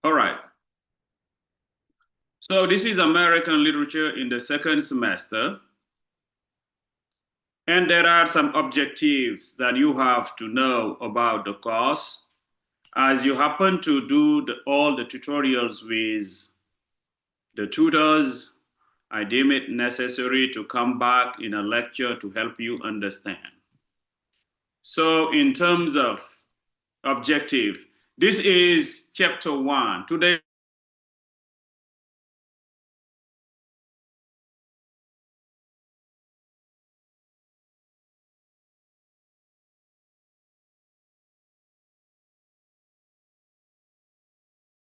All right. So this is American literature in the second semester. And there are some objectives that you have to know about the course. As you happen to do all the tutorials with the tutors, I deem it necessary to come back in a lecture to help you understand. So in terms of objective, this is chapter 1. Today,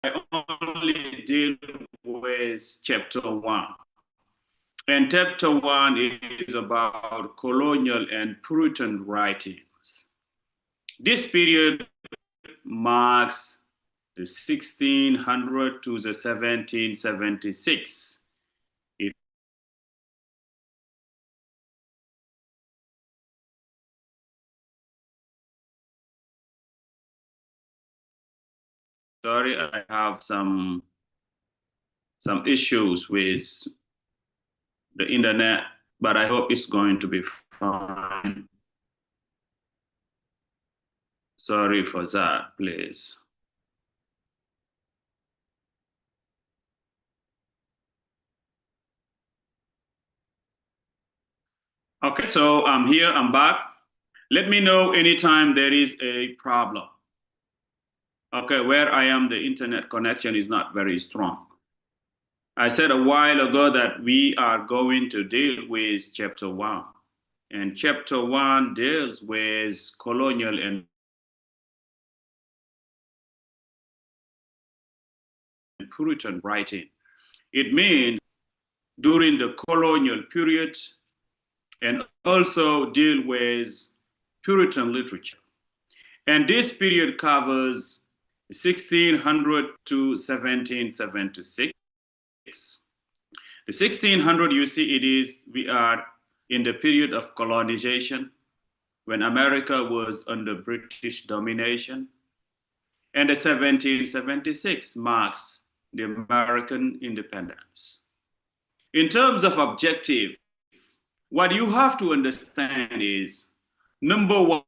I only deal with chapter 1. And chapter 1 is about colonial and Puritan writings. This period marks the 1600 to the 1776. Sorry, I have some issues with the internet, but I hope it's going to be fine. Sorry for that, please. Okay, so I'm here, I'm back. Let me know anytime there is a problem. Okay, where I am, the internet connection is not very strong. I said a while ago that we are going to deal with chapter 1. And chapter 1 deals with colonial and Puritan writing. It means during the colonial period and also deal with Puritan literature. And this period covers 1600 to 1776. The 1600, you see, we are in the period of colonization when America was under British domination. And the 1776 marks the American independence. In terms of objective, what you have to understand is, number one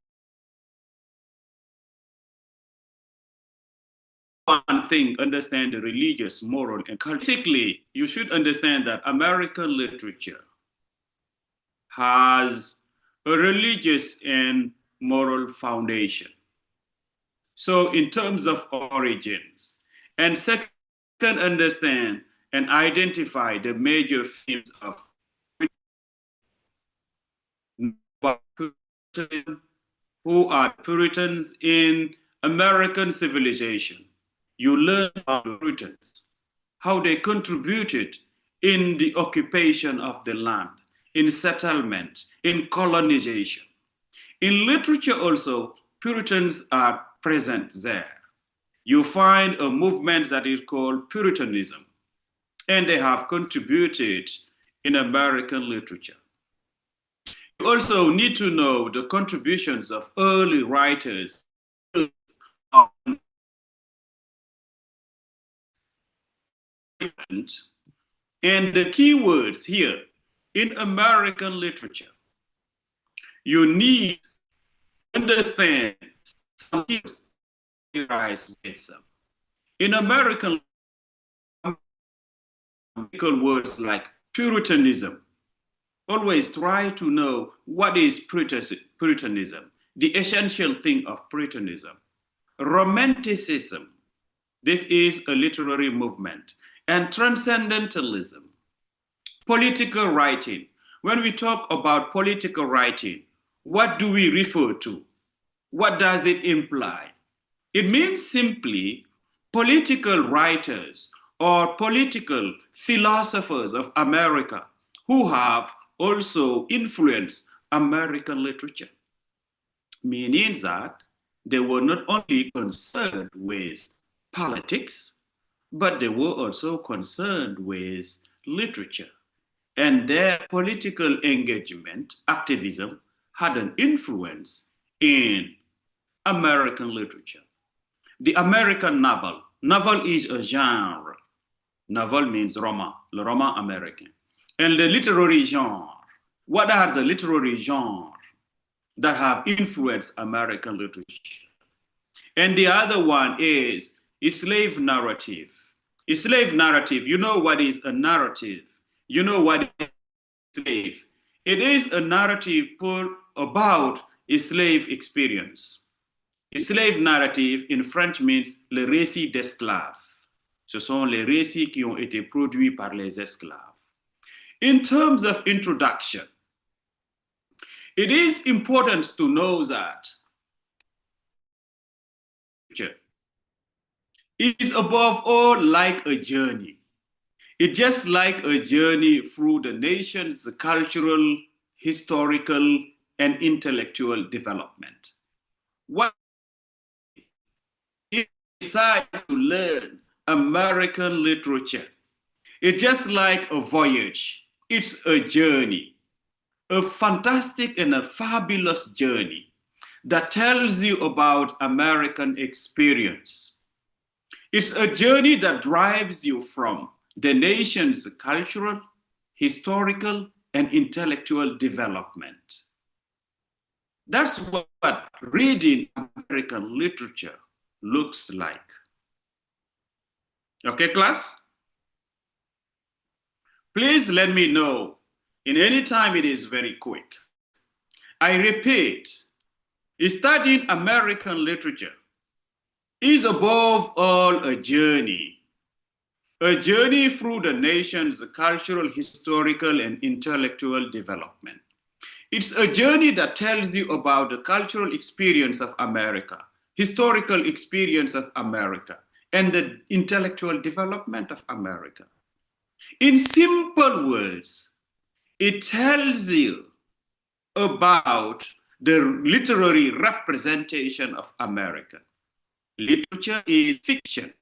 thing, understand the religious, moral, and cultural. Basically, you should understand that American literature has a religious and moral foundation. So in terms of origins, and second, understand and identify the major themes of who are Puritans in American civilization. You learn about the Puritans, how they contributed in the occupation of the land, in settlement, in colonization. In literature also, Puritans are present there. You find a movement that is called Puritanism, and they have contributed in American literature. You also need to know the contributions of early writers and the key words here in American literature. You need to understand some things in American words like Puritanism. Always try to know what is Puritanism, the essential thing of Puritanism. Romanticism, this is a literary movement, and transcendentalism. Political writing. When we talk about political writing, what do we refer to? What does it imply? It means simply political writers or political philosophers of America who have also influenced American literature, meaning that they were not only concerned with politics, but they were also concerned with literature. And their political engagement, activism, had an influence in American literature. The American novel, Novel is a genre. Novel means roman, le roman américain. And the literary genre. What are the literary genres that have influenced American literature? And the other one is slave narrative. A slave narrative, you know what is a narrative? You know what is a slave? It is a narrative put about a slave experience. A slave narrative in French means le récit d'esclaves. Ce sont les récits qui ont été produits par les esclaves. In terms of introduction, it is important to know that it is above all like a journey. It's just like a journey through the nation's cultural, historical, and intellectual development. What if you decide to learn American literature? It's just like a voyage. It's a journey, a fantastic and a fabulous journey that tells you about American experience. It's a journey that drives you from the nation's cultural, historical, and intellectual development. That's what reading American literature looks like. Okay, class? Please let me know in any time. It is very quick. I repeat, studying American literature is above all a journey through the nation's cultural, historical, and intellectual development. It's a journey that tells you about the cultural experience of America, historical experience of America, and the intellectual development of America. In simple words, it tells you about the literary representation of America. Literature is fiction,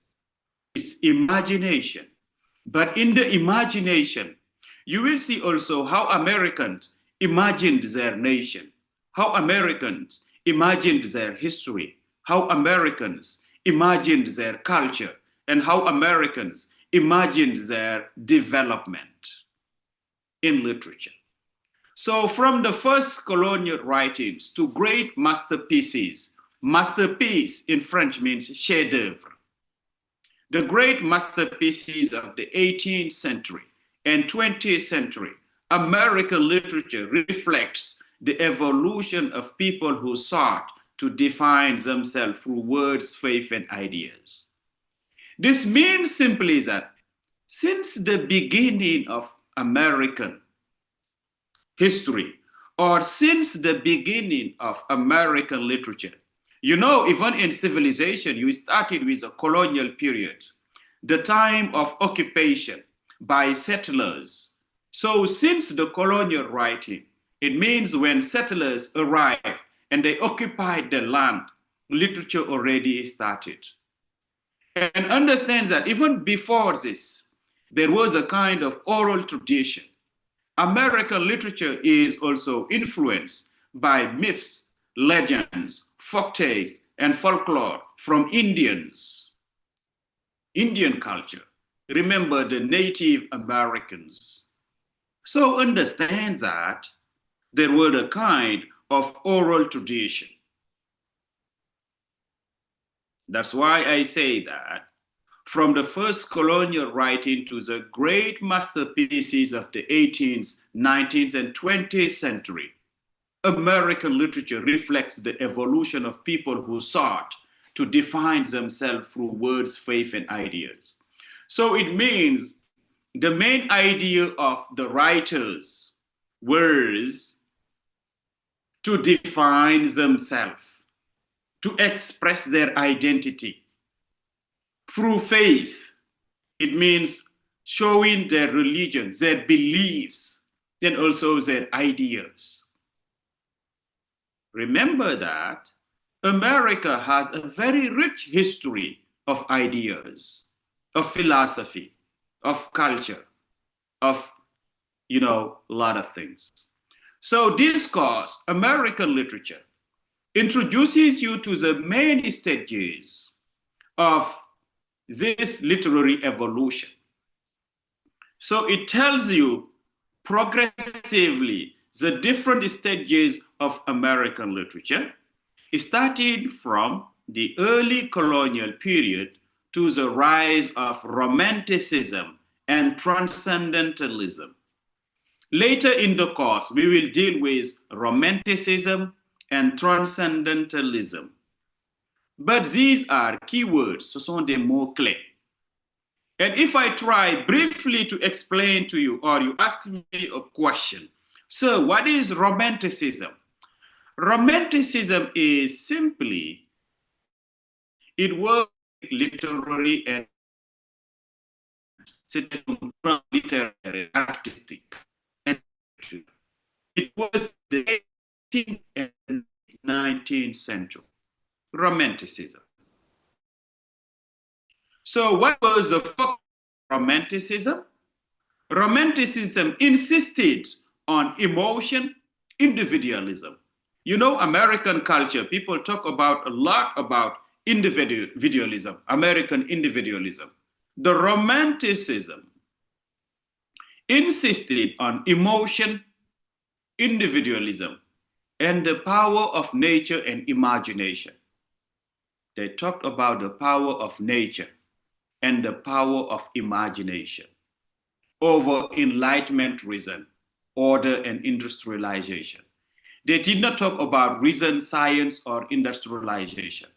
it's imagination. But in the imagination, you will see also how Americans imagined their nation, how Americans imagined their history, how Americans imagined their culture, and how Americans imagined their development in literature. So from the first colonial writings to great masterpieces, masterpiece in French means chef-d'œuvre. The great masterpieces of the 18th century and 20th century, American literature reflects the evolution of people who sought to define themselves through words, faith, and ideas. This means simply that since the beginning of American history, or since the beginning of American literature, you know, even in civilization, you started with a colonial period, the time of occupation by settlers. So since the colonial writing, it means when settlers arrived and they occupied the land, literature already started. And understand that even before this, there was a kind of oral tradition. American literature is also influenced by myths, legends, folktales, and folklore from Indians, Indian culture. Remember the Native Americans. So understand that there were a kind of oral tradition. That's why I say that from the first colonial writing to the great masterpieces of the 18th, 19th, and 20th century, American literature reflects the evolution of people who sought to define themselves through words, faith, and ideas. So it means the main idea of the writers was to define themselves, to express their identity. Through faith, it means showing their religion, their beliefs, and also their ideas. Remember that America has a very rich history of ideas, of philosophy, of culture, of, a lot of things. So this course, American literature, introduces you to the main stages of this literary evolution. So it tells you progressively the different stages of American literature, starting from the early colonial period to the rise of Romanticism and Transcendentalism. Later in the course, we will deal with Romanticism and Transcendentalism. But these are keywords, ce sont des mots-clés. And if I try briefly to explain to you, or you ask me a question, so what is Romanticism? Romanticism is simply, it was literary and literary, artistic. And it was the 18th and 19th century, Romanticism. So what was the focus of Romanticism? Romanticism insisted on emotion, individualism. You know, American culture, people talk about a lot about individualism, American individualism. The Romanticism insisted on emotion, individualism, and the power of nature and imagination. They talked about the power of nature and the power of imagination over Enlightenment reason, order, and industrialization. They did not talk about reason, science, or industrialization.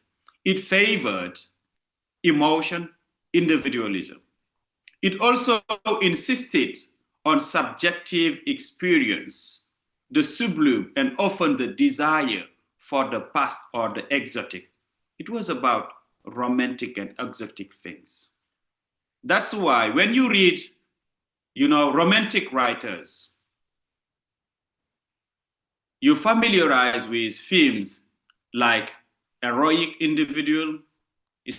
It favored emotion, individualism. It also insisted on subjective experience, the sublime, and often the desire for the past or the exotic. It was about romantic and exotic things. That's why when you read, you know, romantic writers, you familiarize with themes like heroic individual,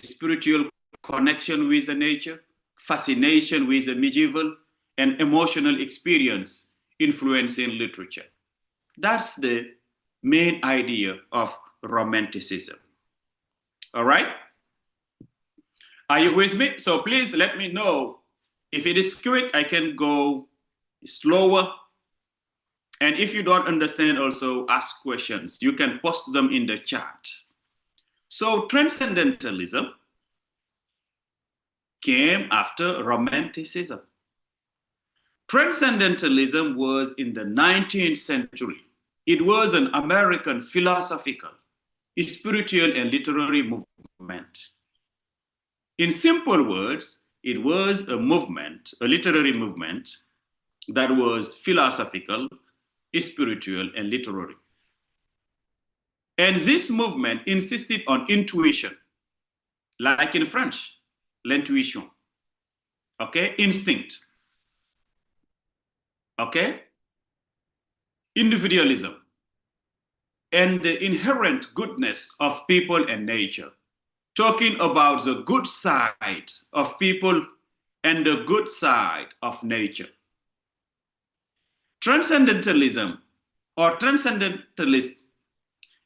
spiritual connection with the nature, fascination with the medieval, and emotional experience influencing literature. That's the main idea of Romanticism. All right? Are you with me? So please let me know. If it is quick, I can go slower. And if you don't understand, also ask questions. You can post them in the chat. So Transcendentalism came after Romanticism. Transcendentalism was in the 19th century. It was an American philosophical, spiritual, and literary movement. In simple words, it was a movement, a literary movement that was philosophical, spiritual, and literary. And this movement insisted on intuition, like in French, l'intuition, okay? Instinct, okay? Individualism, and the inherent goodness of people and nature, talking about the good side of people and the good side of nature. Transcendentalism or transcendentalists,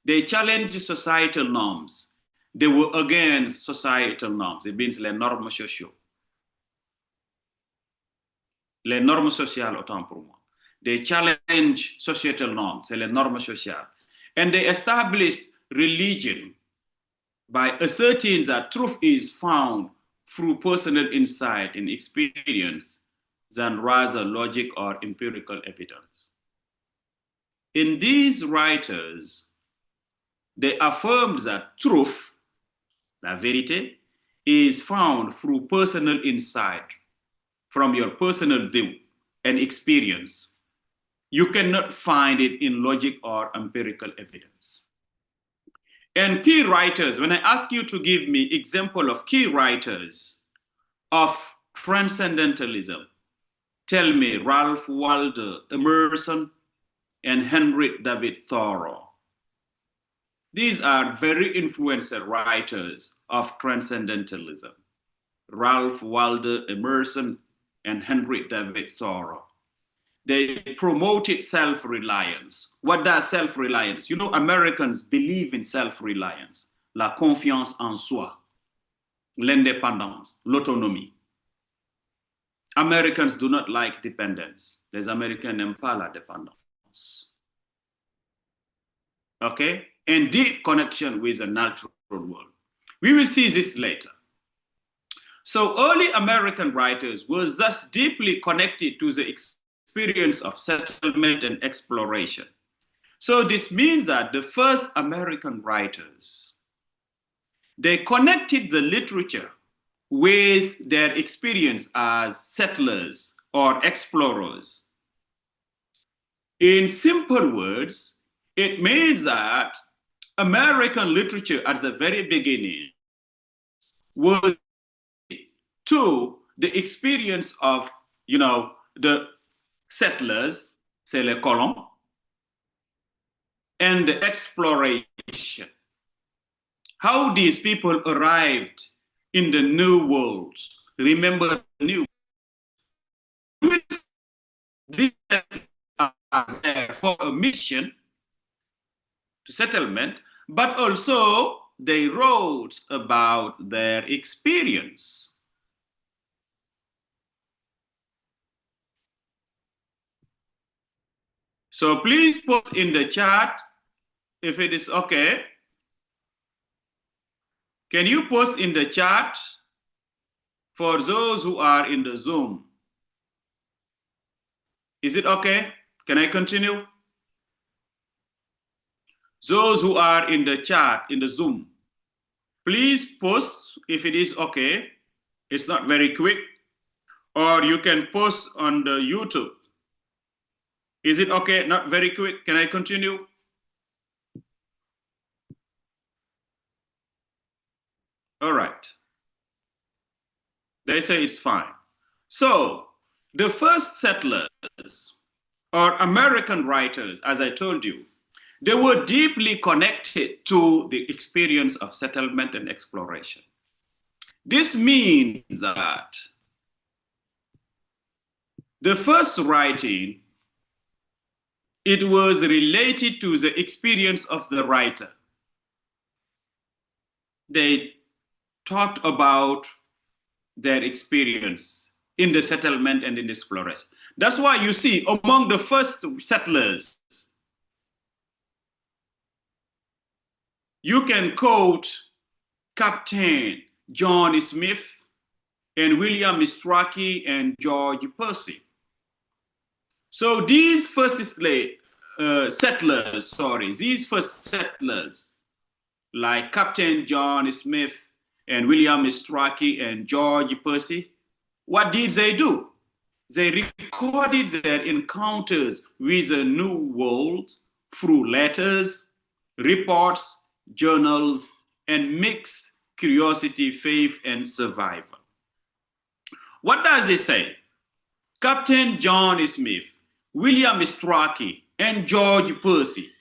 they challenge societal norms. They were against societal norms. It means les normes sociales. Les normes sociales, autant pour moi. They challenge societal norms, c'est les normes sociales. And they established religion by asserting that truth is found through personal insight and experience than rather logic or empirical evidence. In these writers, they affirmed that truth, la vérité, is found through personal insight from your personal view and experience. You cannot find it in logic or empirical evidence. And key writers, when I ask you to give me example of key writers of transcendentalism, tell me Ralph Waldo Emerson and Henry David Thoreau. These are very influential writers of transcendentalism. Ralph Waldo Emerson and Henry David Thoreau. They promoted self-reliance. What does self-reliance? You know, Americans believe in self-reliance, la confiance en soi. l'indépendance, l'autonomie. Americans do not like dependence. Les Américains n'aiment pas la dépendance. Okay? And deep connection with the natural world. We will see this later. So early American writers were thus deeply connected to the experience of settlement and exploration. So this means that the first American writers, they connected the literature with their experience as settlers or explorers. In simple words, it means that American literature at the very beginning was to the experience of, the settlers, c'est les colons, and the exploration. How these people arrived in the new world. Remember the new world. These are there for a mission to settlement, but also they wrote about their experience. So please post in the chat if it is okay. Can you post in the chat for those who are in the Zoom? Is it okay? Can I continue? Those who are in the chat, in the Zoom, please post if it is okay. It's not very quick. Or you can post on the YouTube. Is it okay? Not very quick. Can I continue? All right. They say it's fine. So the first settlers or American writers, as I told you, they were deeply connected to the experience of settlement and exploration. This means that the first writing, it was related to the experience of the writer. They talked about their experience in the settlement and in the exploration. That's why you see among the first settlers, you can quote Captain John Smith and William Strachey and George Percy. So these first settlers, like Captain John Smith and William Strachey and George Percy, what did they do? They recorded their encounters with the New World through letters, reports, journals, and mixed curiosity, faith, and survival. What does it say? Captain John Smith, William Strachey, and George Percy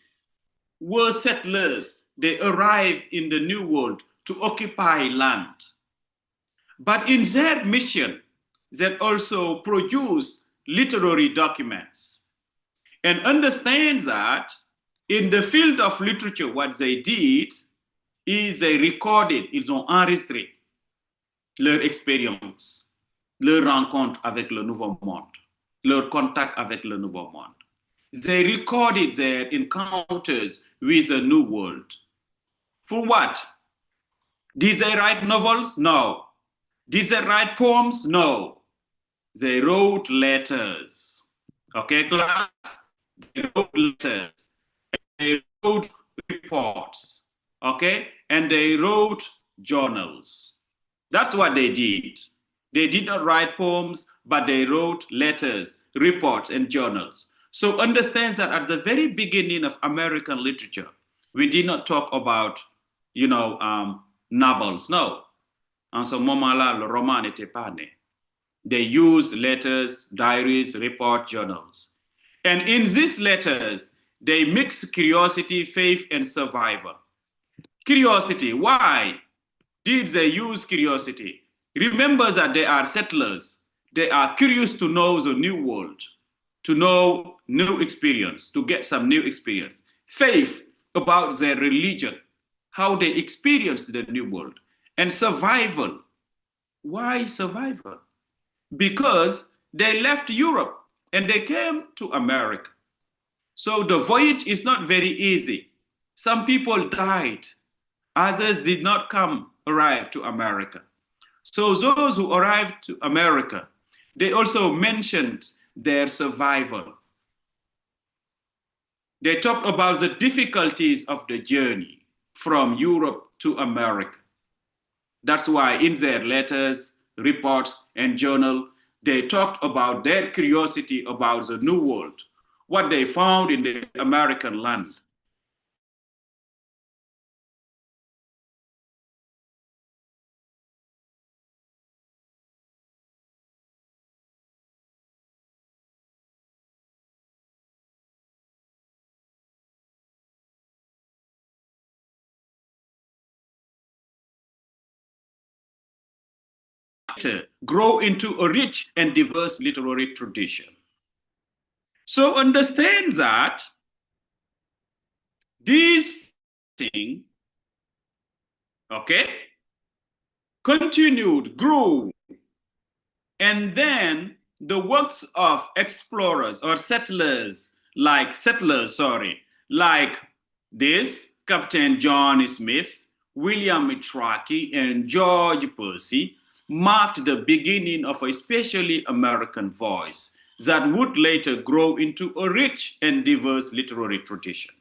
were settlers. They arrived in the New World to occupy land. But in their mission, they also produce literary documents. And understand that in the field of literature, what they did is they recorded, ils ont enregistré leur expérience, leur rencontre avec le Nouveau Monde, leur contact avec le Nouveau Monde. They recorded their encounters with the New World. For what? Did they write novels? No. Did they write poems? No. They wrote letters. Okay, class? They wrote letters. They wrote reports. Okay? And they wrote journals. That's what they did. They did not write poems, but they wrote letters, reports, and journals. So understand that at the very beginning of American literature, we did not talk about, novels. No. En ce moment-là, le roman n'était pas né. They used letters, diaries, reports, journals. And in these letters, they mixed curiosity, faith, and survival. Curiosity, why did they use curiosity? Remember that they are settlers. They are curious to know the new world, to know new experience, to get some new experience. Faith about their religion, how they experience the new world. And survival, Why survival? Because they left Europe and they came to America. So the voyage is not very easy. Some people died, others did not arrive to America. So those who arrived to America, they also mentioned their survival. They talked about the difficulties of the journey from Europe to America. That's why in their letters, reports, and journal, they talked about their curiosity about the New World, what they found in the American land. Grow into a rich and diverse literary tradition. So understand that these things, okay, continued, grew, and then the works of explorers or like this Captain John Smith, William Tracy, and George Percy marked the beginning of a especially American voice that would later grow into a rich and diverse literary tradition.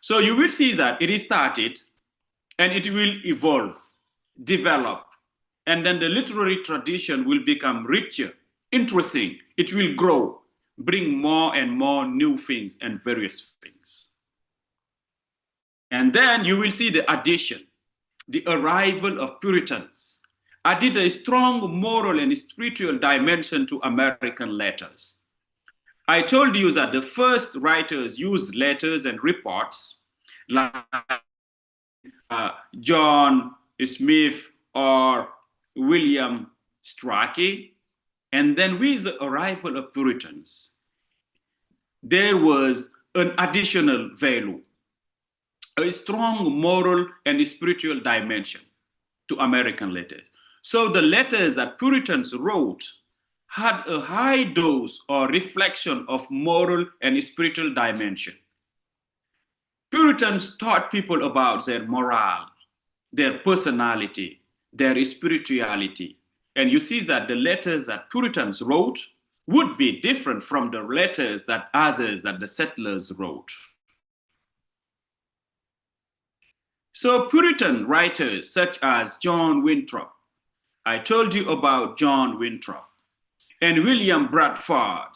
So you will see that it is started and it will evolve, develop, and then the literary tradition will become richer, interesting, it will grow, bring more and more new things and various things. And then you will see the addition, the arrival of Puritans added a strong moral and spiritual dimension to American letters. I told you that the first writers used letters and reports like John Smith or William Strachey. And then with the arrival of Puritans, there was an additional value, a strong moral and spiritual dimension to American letters. So the letters that Puritans wrote had a high dose or reflection of moral and spiritual dimension. Puritans taught people about their morale, their personality, their spirituality. And you see that the letters that Puritans wrote would be different from the letters that the settlers wrote. So Puritan writers such as John Winthrop, I told you about John Winthrop, and William Bradford,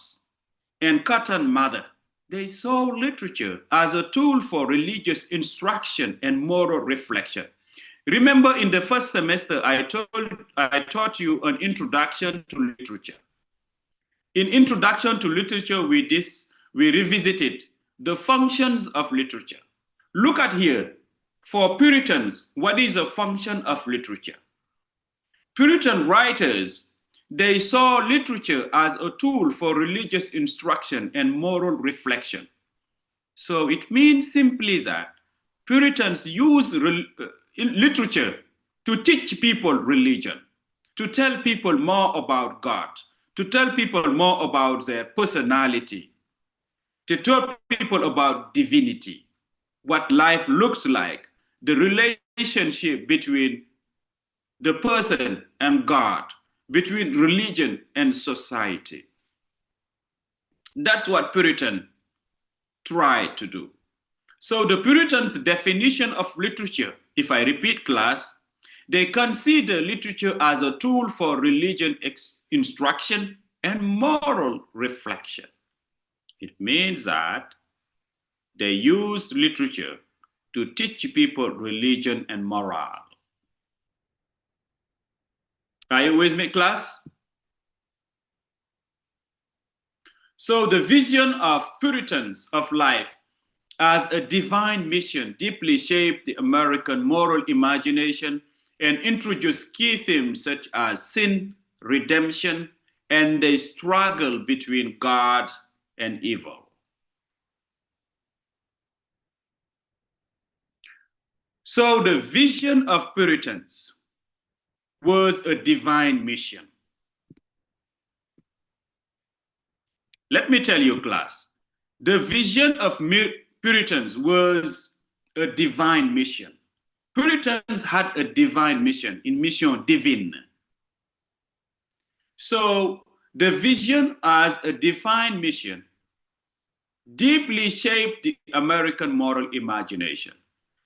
and Cotton Mather, they saw literature as a tool for religious instruction and moral reflection. Remember in the first semester, I taught you an introduction to literature. In Introduction to Literature, we revisited the functions of literature. Look at here, for Puritans, what is a function of literature? Puritan writers, they saw literature as a tool for religious instruction and moral reflection. So it means simply that Puritans use literature to teach people religion, to tell people more about God, to tell people more about their personality, to tell people about divinity, what life looks like, the relationship between the person and God, between religion and society. That's what Puritans tried to do. So the Puritans' definition of literature, if I repeat class, they consider literature as a tool for religion instruction and moral reflection. It means that they used literature to teach people religion and morale. Are you with me, class? So the vision of Puritans of life as a divine mission deeply shaped the American moral imagination and introduced key themes such as sin, redemption, and the struggle between God and evil. So the vision of Puritans was a divine mission. Let me tell you, class, the vision of Puritans was a divine mission. Puritans had a divine mission, in mission divine. So the vision as a divine mission deeply shaped the American moral imagination.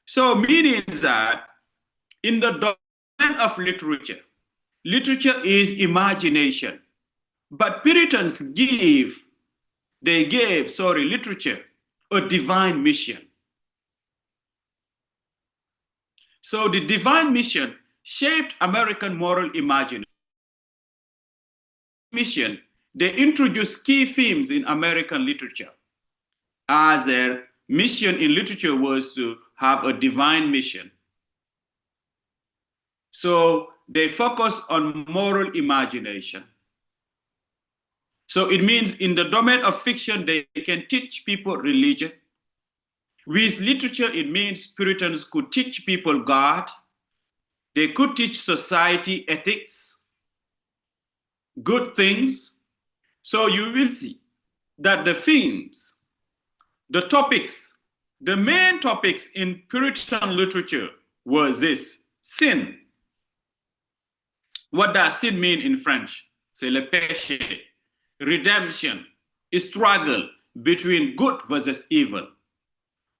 So meaning that in the domain of literature, literature is imagination, but Puritans gave literature a divine mission. So the divine mission shaped American moral imagination. Mission, they introduced key themes in American literature, as their mission in literature was to have a divine mission. So they focus on moral imagination. So it means in the domain of fiction, they can teach people religion. With literature, it means Puritans could teach people God. They could teach society ethics, good things. So you will see that the themes, the topics, the main topics in Puritan literature was this: sin. What does sin mean in French? C'est le péché. Redemption, struggle between good versus evil.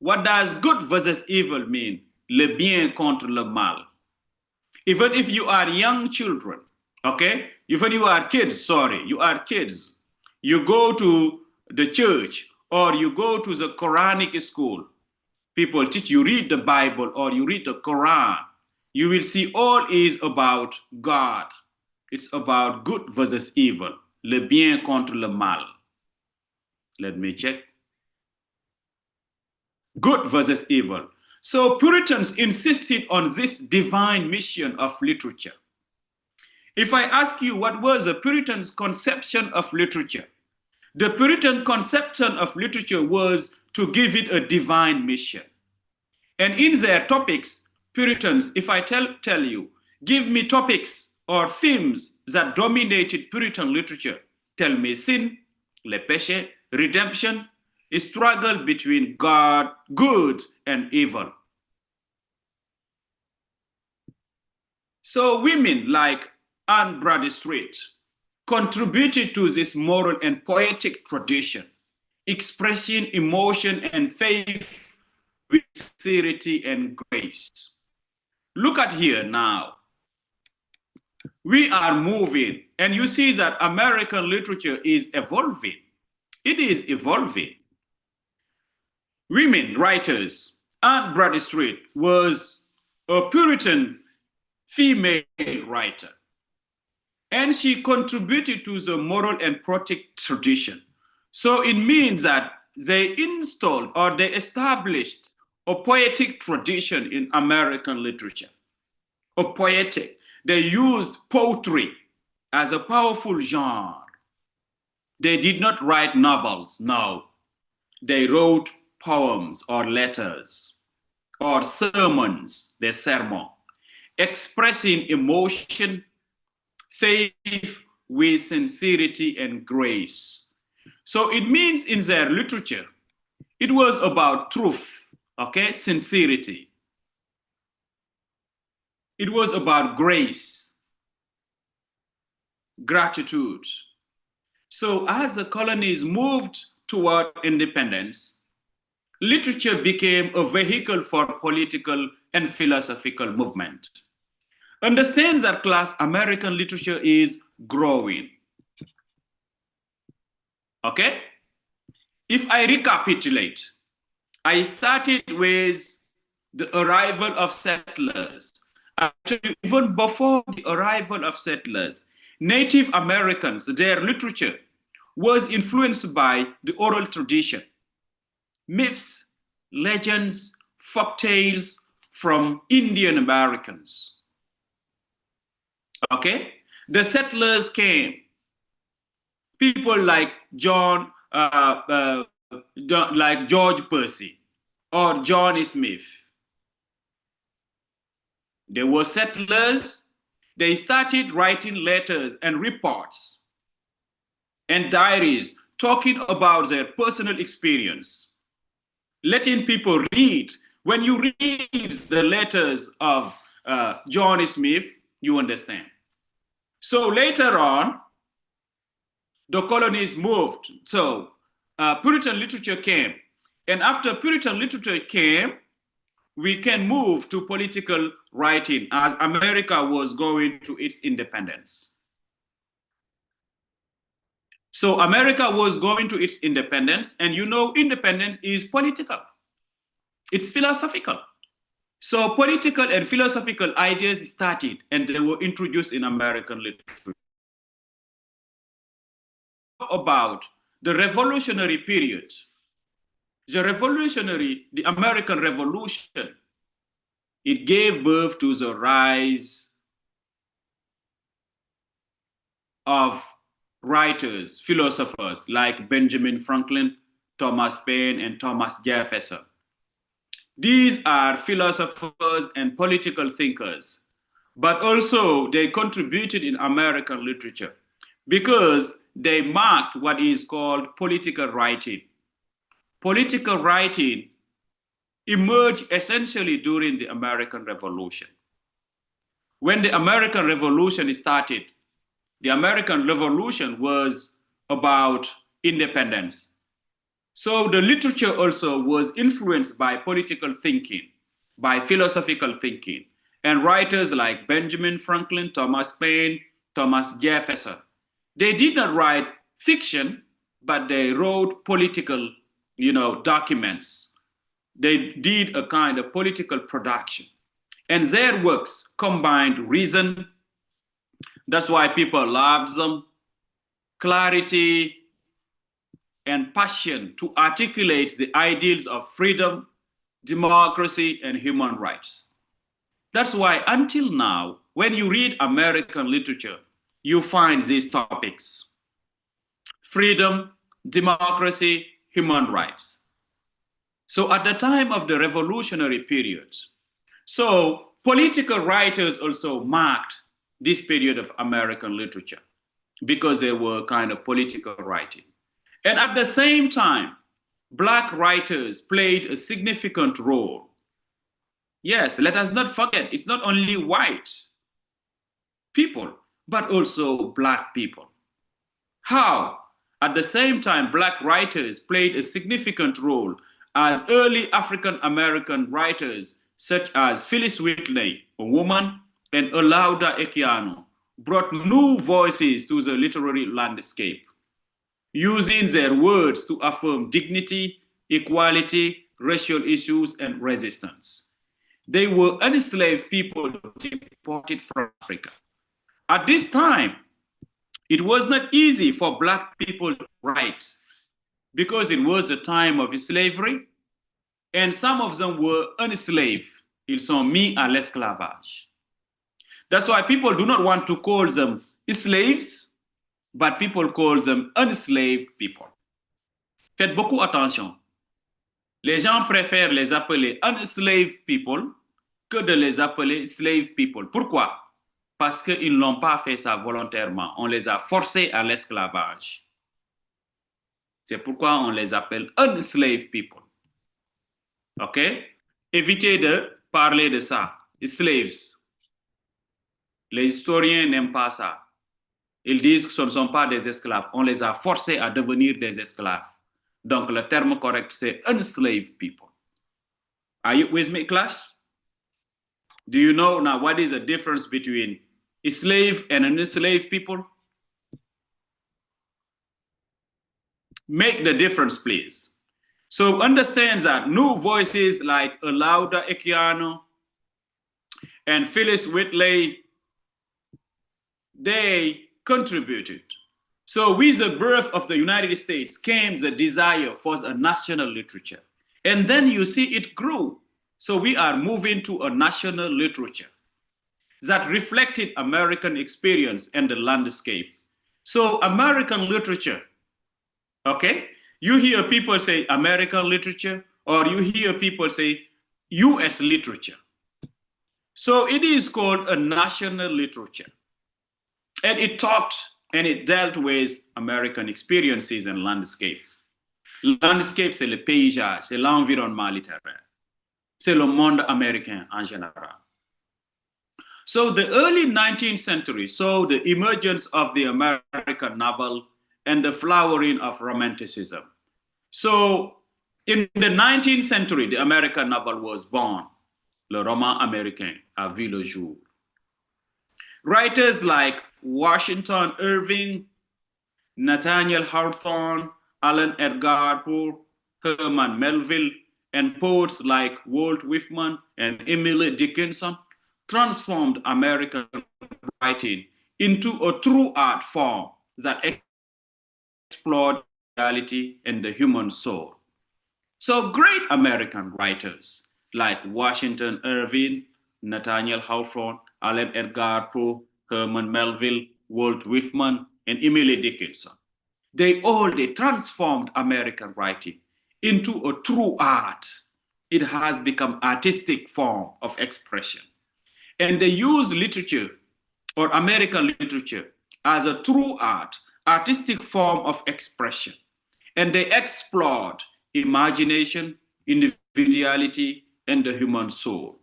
What does good versus evil mean? Le bien contre le mal. Even if you are young children, okay? Even you are kids, you are kids. You go to the church or you go to the Quranic school. People teach you, read the Bible or you read the Quran. You will see all is about God. It's about good versus evil. Le bien contre le mal. Let me check. Good versus evil. So Puritans insisted on this divine mission of literature. If I ask you what was the Puritan's conception of literature, the Puritan conception of literature was to give it a divine mission. And in their topics, Puritans, if I tell you, give me topics or themes that dominated Puritan literature, tell me sin, le péché, redemption, a struggle between God, good and evil. So women like Anne Bradstreet contributed to this moral and poetic tradition, expressing emotion and faith with sincerity and grace. Look at here now. We are moving, and you see that American literature is evolving. It is evolving. Women writers. Anne Bradstreet was a Puritan female writer, and she contributed to the moral and poetic tradition. So it means that they installed or they established a poetic tradition in American literature. A poetic. They used poetry as a powerful genre. They did not write novels, no. They wrote poems or letters or sermons, their sermon, expressing emotion, faith with sincerity and grace. So it means in their literature, it was about truth, okay, sincerity. It was about grace, gratitude. So as the colonies moved toward independence, literature became a vehicle for political and philosophical movement. Understand that, class, American literature is growing. Okay? If I recapitulate, I started with the arrival of settlers. Actually, even before the arrival of settlers, Native Americans, their literature was influenced by the oral tradition, myths, legends, folktales from Indian Americans. Okay? The settlers came. People like like George Percy or John Smith. They were settlers. they started writing letters and reports and diaries talking about their personal experience, letting people read. When you read the letters of John Smith, you understand. So later on, the colonies moved. So Puritan literature came. And after Puritan literature came, we can move to political writing as America was going to its independence. So America was going to its independence, and you know, independence is political. It's philosophical. So political and philosophical ideas started, and they were introduced in American literature. About the revolutionary period, the American Revolution, it gave birth to the rise of writers, philosophers like Benjamin Franklin, Thomas Paine, and Thomas Jefferson. These are philosophers and political thinkers, but also they contributed in American literature because they marked what is called political writing. Political writing emerged essentially during the American Revolution. When the American Revolution started, the American Revolution was about independence. So the literature also was influenced by political thinking, by philosophical thinking, and writers like Benjamin Franklin, Thomas Paine, Thomas Jefferson. They did not write fiction, but they wrote political, documents. They did a kind of political production. And their works combined reason. That's why people loved them, clarity, and passion to articulate the ideals of freedom, democracy, and human rights. That's why until now, when you read American literature, you find these topics: freedom, democracy, human rights. So at the time of the revolutionary period, so political writers also marked this period of American literature because they were kind of political writing. And at the same time, Black writers played a significant role. Yes, let us not forget, it's not only white people, but also Black people. How? At the same time, Black writers played a significant role as early African American writers such as Phyllis Whitley, a woman, and Olaudah Equiano brought new voices to the literary landscape, using their words to affirm dignity, equality, racial issues, and resistance. They were enslaved people deported from Africa. At this time, it was not easy for Black people to write because it was a time of slavery, and some of them were enslaved. Ils sont mis à l'esclavage. That's why people do not want to call them slaves, but people call them enslaved people. Faites beaucoup attention. Les gens préfèrent les appeler enslaved people que de les appeler slave people. Pourquoi? Parce qu'ils n'ont pas fait ça volontairement. On les a forcés à l'esclavage. C'est pourquoi on les appelle enslaved people. OK? Évitez de parler de ça. Slaves. Les historiens n'aiment pas ça. Ils disent que ce ne sont pas des esclaves. On les a forcés à devenir des esclaves. Donc, le terme correct, c'est enslaved people. Are you with me, class? Do you know now what is the difference between a slave and an enslaved people? Make the difference, please. So understand that new voices like Olaudah Equiano and Phyllis Whitley, they contributed. So with the birth of the United States came the desire for a national literature. And then you see it grew. So we are moving to a national literature that reflected American experience and the landscape. So American literature, okay? You hear people say American literature, or you hear people say US literature. So it is called a national literature. And it talked and it dealt with American experiences and landscape. Landscape, c'est le paysage, c'est l'environnement littéraire. C'est le monde américain en général. So the early 19th century saw the emergence of the American novel and the flowering of Romanticism. So in the 19th century, the American novel was born. Le roman américain a vu le jour. Writers like Washington Irving, Nathaniel Hawthorne, Allen Edgar Poe, Herman Melville, and poets like Walt Whitman and Emily Dickinson transformed American writing into a true art form that explored reality and the human soul. So great American writers like Washington Irving, Nathaniel Hawthorne, Allen Edgar Poe, Herman Melville, Walt Whitman, and Emily Dickinson, they transformed American writing into a true art. It has become artistic form of expression. And they use literature or American literature as a true art, artistic form of expression. And they explored imagination, individuality, and the human soul.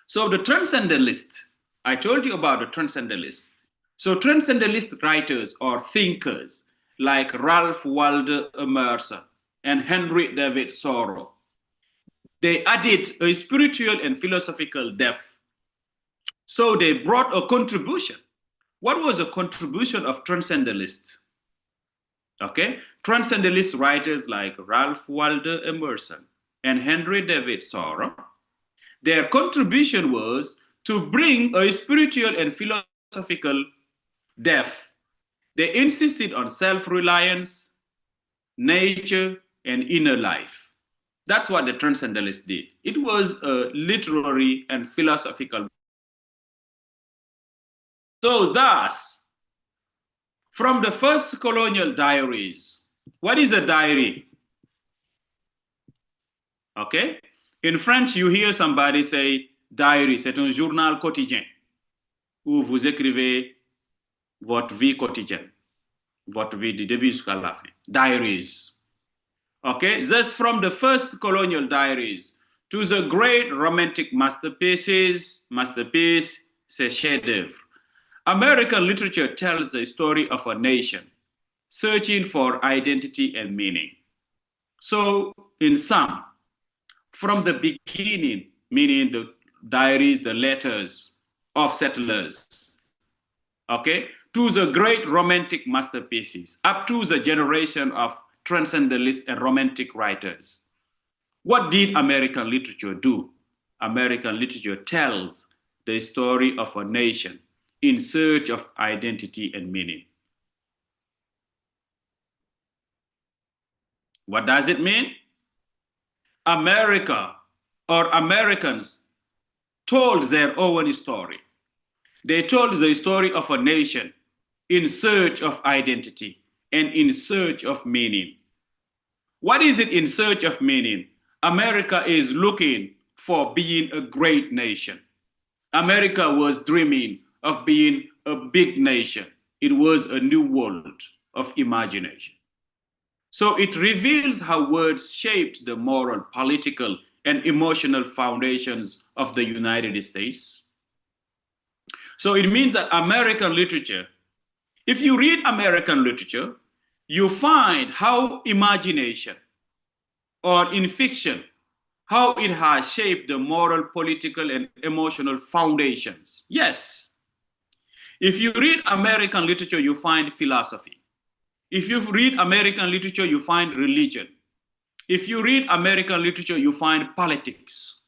So the transcendentalist, I told you about the transcendentalist. So transcendentalist writers or thinkers like Ralph Waldo Emerson and Henry David Thoreau, they added a spiritual and philosophical depth. So they brought a contribution. What was a contribution of transcendentalists? Okay, transcendentalist writers like Ralph Waldo Emerson and Henry David Thoreau, their contribution was to bring a spiritual and philosophical depth. They insisted on self-reliance, nature, and inner life. That's what the transcendentalists did. It was a literary and philosophical. So thus, from the first colonial diaries, what is a diary? Okay? In French, you hear somebody say diary, c'est un journal quotidien où vous écrivez votre vie quotidienne, votre vie du début jusqu'à la fin. Diaries. Okay? Thus, from the first colonial diaries to the great romantic masterpiece, c'est chef-d'œuvre. American literature tells the story of a nation searching for identity and meaning. So, in sum, from the beginning, meaning the diaries, the letters of settlers, okay, to the great romantic masterpieces, up to the generation of transcendentalists and romantic writers, what did American literature do? American literature tells the story of a nation in search of identity and meaning. What does it mean? America or Americans told their own story. They told the story of a nation in search of identity and in search of meaning. What is it in search of meaning? America is looking for being a great nation. America was dreaming of being a big nation. It was a new world of imagination. So it reveals how words shaped the moral, political, and emotional foundations of the United States. So it means that American literature, if you read American literature, you find how imagination, or in fiction, how it has shaped the moral, political, and emotional foundations. Yes. If you read American literature, you find philosophy. If you read American literature, you find religion. If you read American literature, you find politics.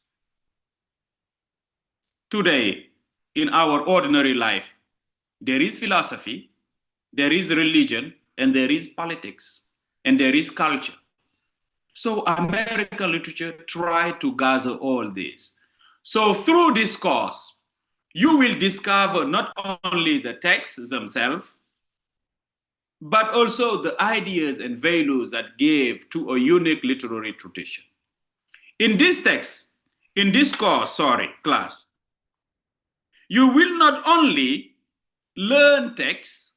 Today, in our ordinary life, there is philosophy, there is religion, and there is politics, and there is culture. So American literature tried to gather all this. So through discourse, you will discover not only the texts themselves, but also the ideas and values that gave to a unique literary tradition. In this text, in this course, class, you will not only learn text,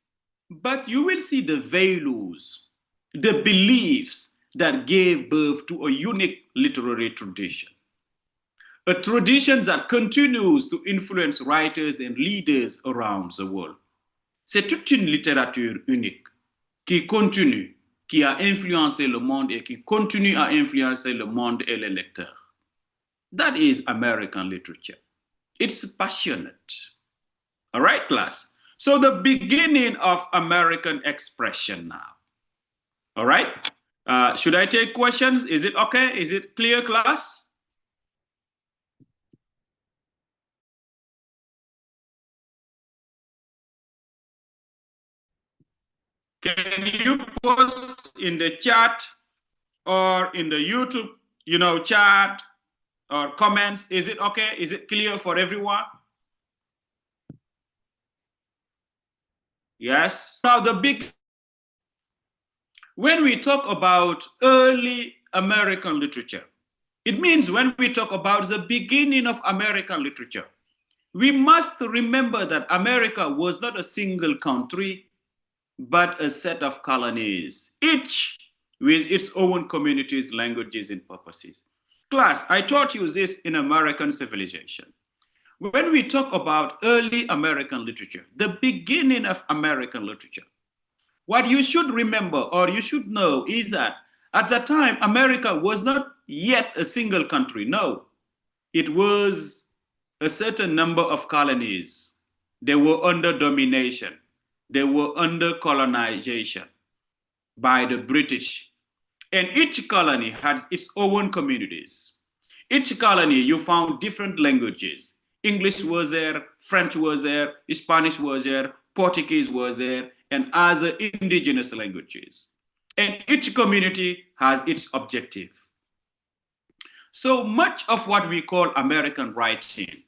but you will see the values, the beliefs that gave birth to a unique literary tradition. A tradition that continues to influence writers and leaders around the world. C'est toute une littérature unique qui continue, qui a influencé le monde et qui continue à influencer le monde et les lecteurs. That is American literature. It's passionate. All right, class? So the beginning of American expression now. All right? Should I take questions? Is it okay? Is it clear, class? Can you post in the chat or in the YouTube, chat or comments? Is it okay? Is it clear for everyone? Yes. Now when we talk about early American literature, it means when we talk about the beginning of American literature, we must remember that America was not a single country, but a set of colonies, each with its own communities, languages, and purposes. Class, I taught you this in American civilization. When we talk about early American literature, the beginning of American literature, what you should remember or you should know is that at that time, America was not yet a single country. No, it was a certain number of colonies. They were under domination. They were under colonization by the British. And each colony had its own communities. Each colony, you found different languages. English was there, French was there, Spanish was there, Portuguese was there, and other indigenous languages. And each community has its objective. So much of what we call American writing,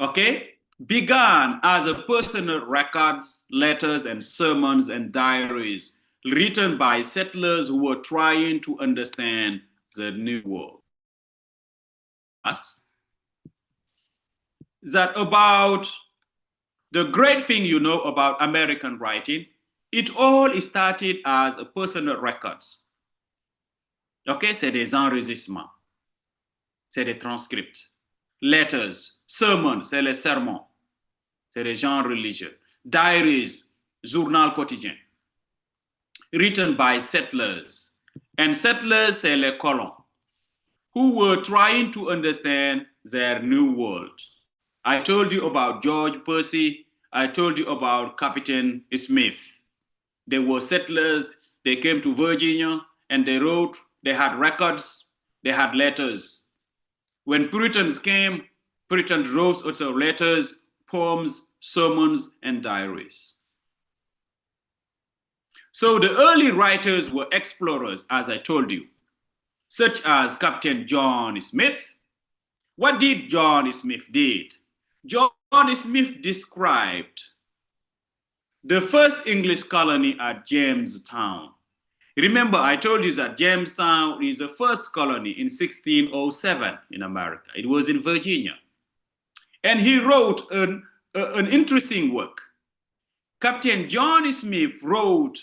okay, began as a personal records, letters, and sermons and diaries written by settlers who were trying to understand the New World. That about the great thing you know about American writing, it all started as a personal records. Okay, c'est des enregistrements, c'est des transcripts, letters, sermons, c'est les sermons, c'est des gens religieux, diaries, journal quotidien, written by settlers. And settlers, c'est les colons, who were trying to understand their new world. I told you about George Percy. I told you about Captain Smith. They were settlers. They came to Virginia and they wrote, they had records, they had letters. When Puritans came, Puritans wrote also letters, poems, sermons, and diaries. So the early writers were explorers, as I told you, such as Captain John Smith. What did John Smith did? John Smith described the first English colony at Jamestown. Remember, I told you that Jamestown is the first colony in 1607 in America. It was in Virginia. And he wrote an interesting work. Captain John Smith wrote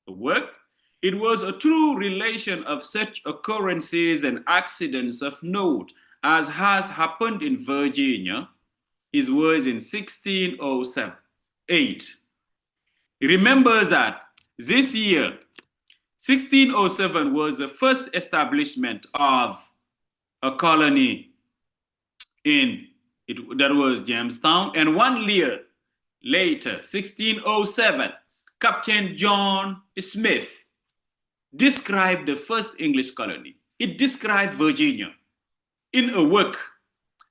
a work. It was a true relation of such occurrences and accidents of note as has happened in Virginia. His words in 1608. Remember that this year, 1607 was the first establishment of a colony that was Jamestown, and 1 year later, 1607, Captain John Smith described the first English colony. It described Virginia in a work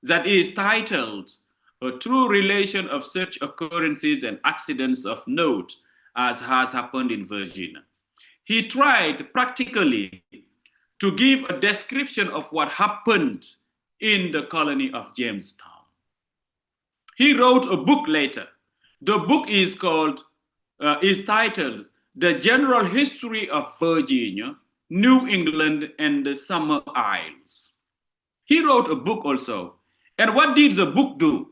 that is titled A True Relation of Such Occurrences and Accidents of Note as Has Happened in Virginia. He tried practically to give a description of what happened in the colony of Jamestown. He wrote a book later. The book is titled The General History of Virginia New England and the Summer Isles. He wrote a book also. And what did the book do?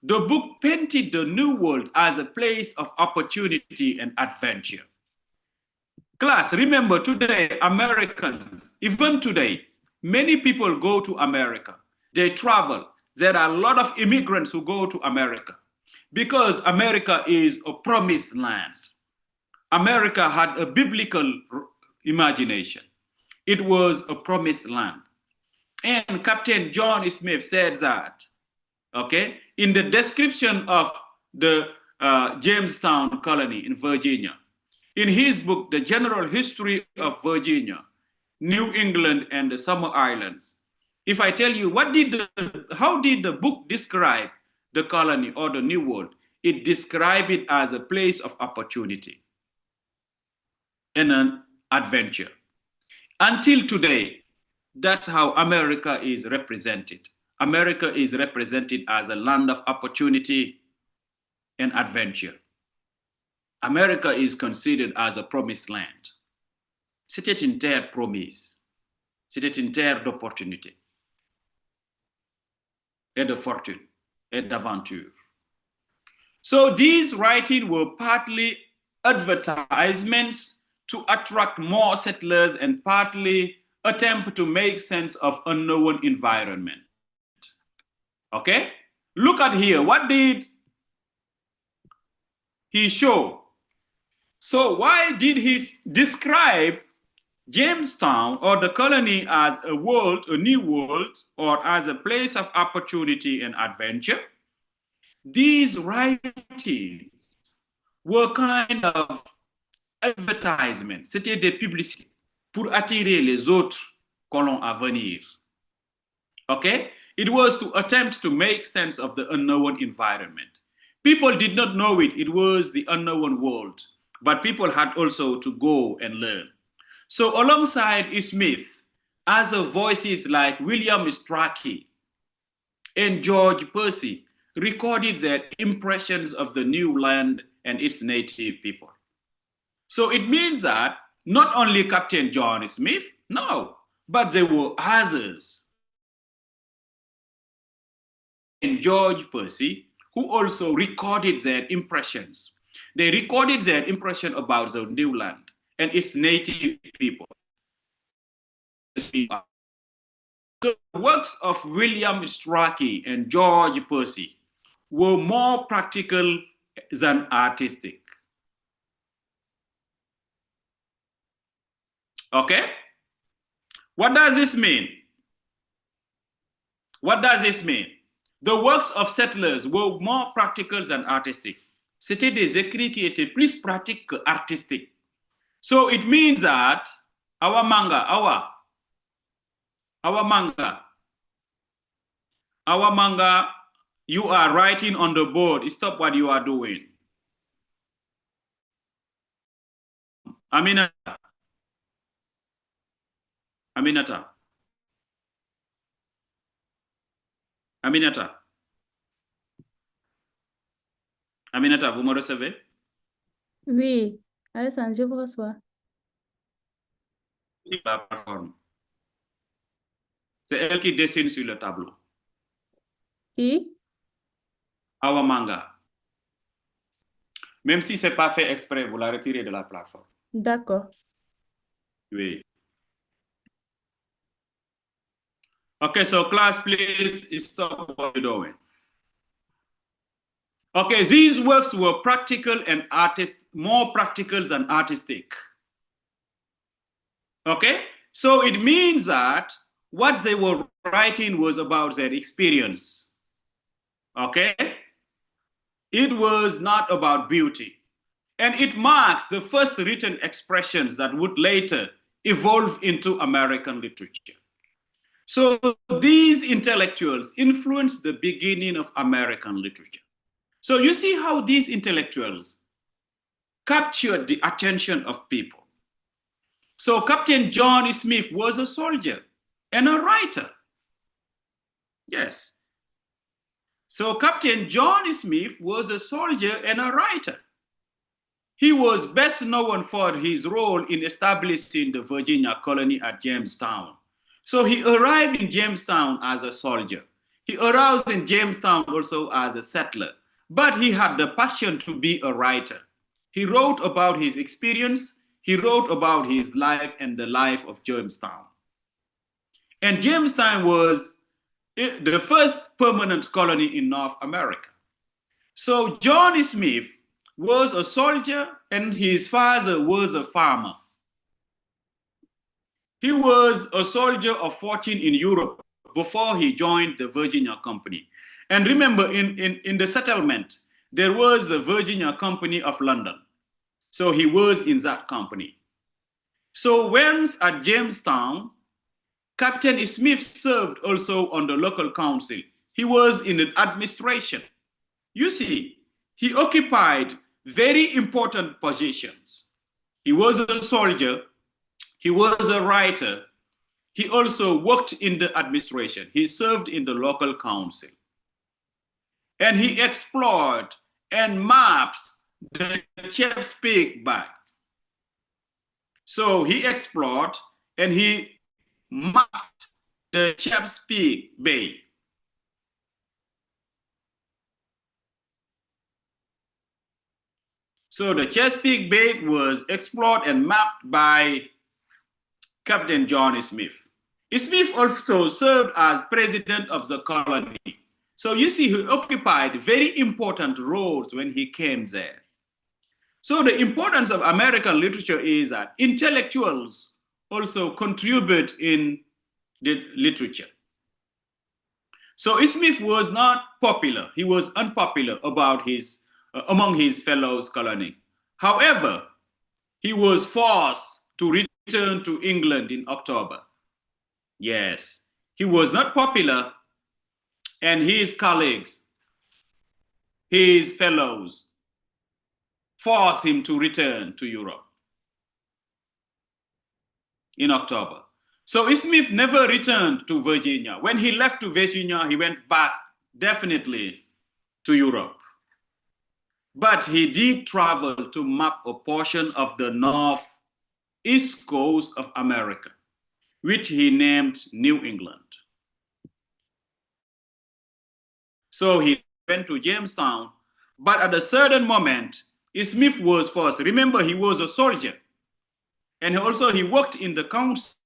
The book painted the New World as a place of opportunity and adventure. Class, remember today, Americans, even today, many people go to America. They travel. There are a lot of immigrants who go to America because America is a promised land. America had a biblical imagination. It was a promised land. And Captain John Smith said that, okay, in the description of the Jamestown colony in Virginia. In his book, The General History of Virginia, New England and the Summer Islands, if I tell you how did the book describe the colony or the New World? It described it as a place of opportunity and an adventure. Until today, that's how America is represented. America is represented as a land of opportunity and adventure. America is considered as a promised land. C'était une terre promise. C'était une terre d'opportunité et de fortune et d'aventure. So these writings were partly advertisements to attract more settlers and partly attempt to make sense of unknown environment. Okay? Look at here. What did he show? So why did he describe Jamestown or the colony as a world, a new world, or as a place of opportunity and adventure? These writings were kind of advertisements. C'était des publicités pour attirer les autres colons à venir. Okay? It was to attempt to make sense of the unknown environment. People did not know it. It was the unknown world. But people had also to go and learn. So alongside Smith, other voices like William Strachey and George Percy recorded their impressions of the new land and its native people. So it means that not only Captain John Smith, no, but there were others. And George Percy, who also recorded their impressions. They recorded their impression about the new land and its native people. The works of William Strachey and George Percy were more practical than artistic. Okay? What does this mean? What does this mean? The works of settlers were more practical than artistic. C'était des écrits qui étaient plus pratiques qu'artistiques. So it means that our manga, you are writing on the board. Stop what you are doing. Aminata. Aminata, vous me recevez? Oui, Alessandre, je vous reçois. La plateforme. C'est elle qui dessine sur le tableau. Qui? Our manga. Même si ce n'est pas fait exprès, vous la retirez de la plateforme. D'accord. Oui. Okay, so class, please stop what you're doing. Okay, these works were practical and more practical than artistic. Okay, so it means that what they were writing was about their experience. Okay, it was not about beauty. And it marks the first written expressions that would later evolve into American literature. So these intellectuals influenced the beginning of American literature. So you see how these intellectuals captured the attention of people. So Captain John Smith was a soldier and a writer. Yes. So Captain John Smith was a soldier and a writer. He was best known for his role in establishing the Virginia colony at Jamestown. So he arrived in Jamestown as a soldier. He arrived in Jamestown also as a settler, but he had the passion to be a writer. He wrote about his experience, he wrote about his life and the life of Jamestown. And Jamestown was the first permanent colony in North America. So John Smith was a soldier and his father was a farmer. He was a soldier of fortune in Europe before he joined the Virginia Company. And remember, in the settlement, there was a Virginia Company of London. So he was in that company. So once at Jamestown, Captain Smith served also on the local council. He was in the administration. You see, he occupied very important positions. He was a soldier, he was a writer, he also worked in the administration. He served in the local council. And he explored and mapped the Chesapeake Bay. So he explored and he mapped the Chesapeake Bay. So the Chesapeake Bay was explored and mapped by Captain John Smith. Smith also served as president of the colony. So you see, he occupied very important roles when he came there. So the importance of American literature is that intellectuals also contribute in the literature. So Smith was not popular. He was unpopular about among his fellow colonies. However, he was forced to return to England in October. Yes, he was not popular, and his colleagues, his fellows, forced him to return to Europe in October. So Smith never returned to Virginia. When he left to Virginia, he went back definitely to Europe. But he did travel to map a portion of the northeast coast of America, which he named New England. So he went to Jamestown, but at a certain moment, Smith was forced. Remember, he was a soldier, and also he worked in the council,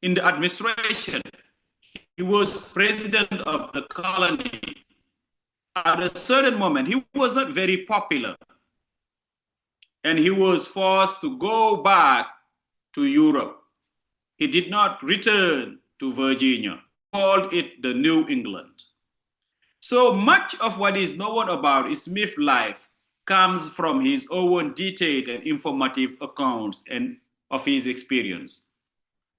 in the administration. He was president of the colony. At a certain moment, he was not very popular, and he was forced to go back to Europe. He did not return to Virginia, called it the New England. So much of what is known about Smith's life comes from his own detailed and informative accounts and of his experience.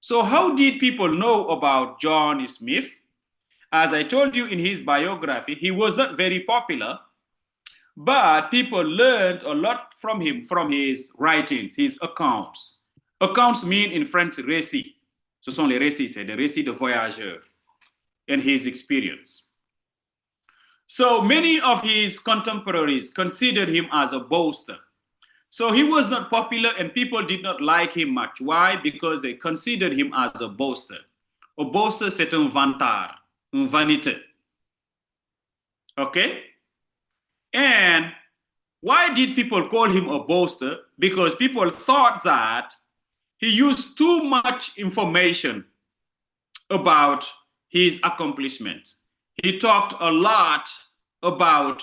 So how did people know about John Smith? As I told you in his biography, he was not very popular, but people learned a lot from him, from his writings, his accounts. Accounts mean in French récits. Ce sont les récits, c'est des récits de voyageurs and his experience. So many of his contemporaries considered him as a boaster. So he was not popular and people did not like him much. Why? Because they considered him as a boaster. A boaster, c'est un vantard, un vaniteux. Okay? And why did people call him a boaster? Because people thought that he used too much information about his accomplishments. He talked a lot about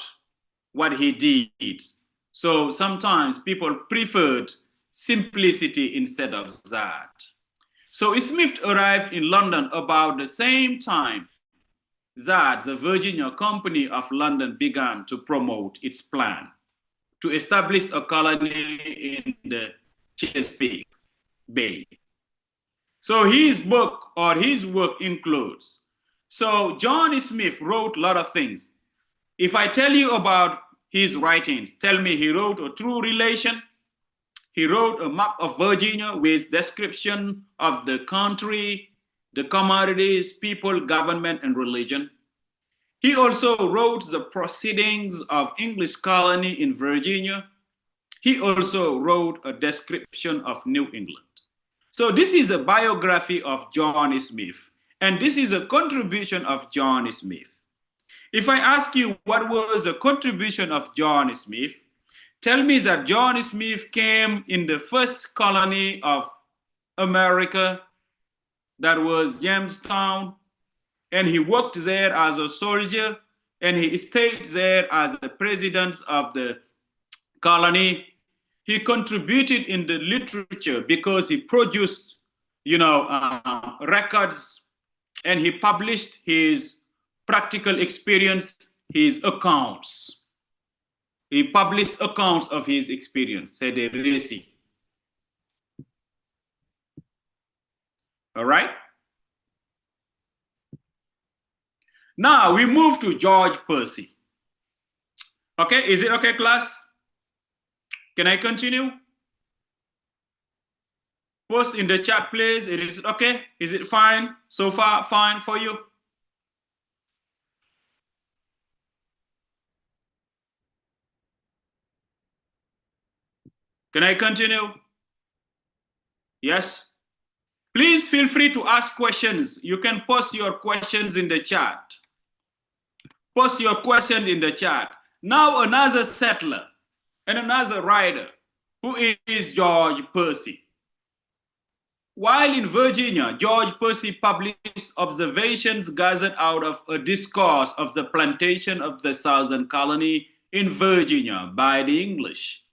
what he did. So sometimes people preferred simplicity instead of that. So Smith arrived in London about the same time that the Virginia Company of London began to promote its plan to establish a colony in the Chesapeake Bay. So his book or his work includes, so John Smith wrote a lot of things. If I tell you about his writings, tell me he wrote A True Relation. He wrote a map of Virginia with description of the country, the commodities, people, government, and religion. He also wrote the proceedings of English colony in Virginia. He also wrote a description of New England. So this is a biography of John Smith, and this is a contribution of John Smith. If I ask you what was the contribution of John Smith, tell me that John Smith came in the first colony of America, that was Jamestown, and he worked there as a soldier, and he stayed there as the president of the colony. He contributed in the literature because he produced, records, and he published his practical experience, his accounts. He published accounts of his experience, c'est des récits. All right? Now we move to George Percy. Okay, is it okay, class? Can I continue? Post in the chat, please. Is it okay? Is it fine? So far, fine for you? Can I continue? Yes? Please feel free to ask questions. You can post your questions in the chat. Post your question in the chat. Now another settler and another writer, who is George Percy. While in Virginia, George Percy published observations gathered out of a discourse of the plantation of the southern colony in Virginia by the English.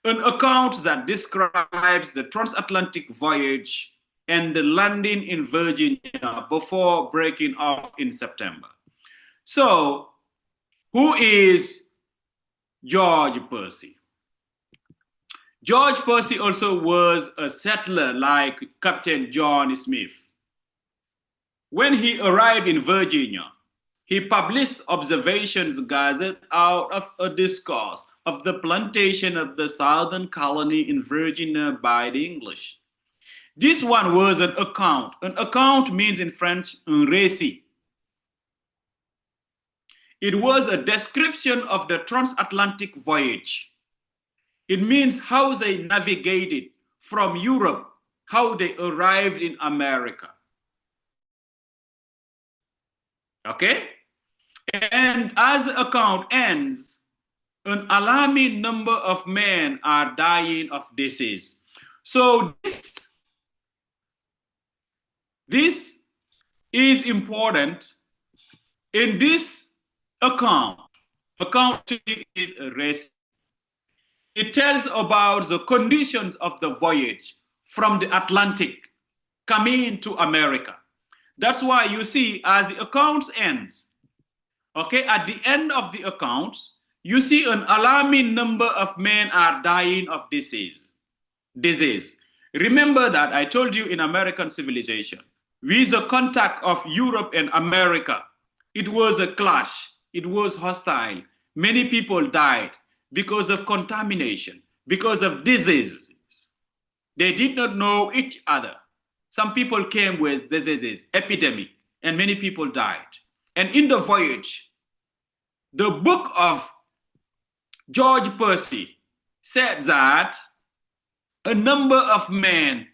An account that describes the transatlantic voyage and the landing in Virginia before breaking off in September. So, who is George Percy? George Percy also was a settler like Captain John Smith. When he arrived in Virginia, he published observations gathered out of a discourse of the plantation of the southern colony in Virginia by the English. This one was an account. An account means in French, un récit. It was a description of the transatlantic voyage. It means how they navigated from Europe, how they arrived in America. Okay? And as the account ends, an alarming number of men are dying of disease. So this is important. In this account is a race. It tells about the conditions of the voyage from the Atlantic coming to America. That's why you see, as the accounts ends, okay, at the end of the accounts, you see an alarming number of men are dying of disease. Remember that I told you in American civilization, with the contact of Europe and America, it was a clash. It was hostile. Many people died because of contamination, because of diseases. They did not know each other. Some people came with diseases, epidemic, and many people died. And in the voyage, the book of George Percy said that a number of men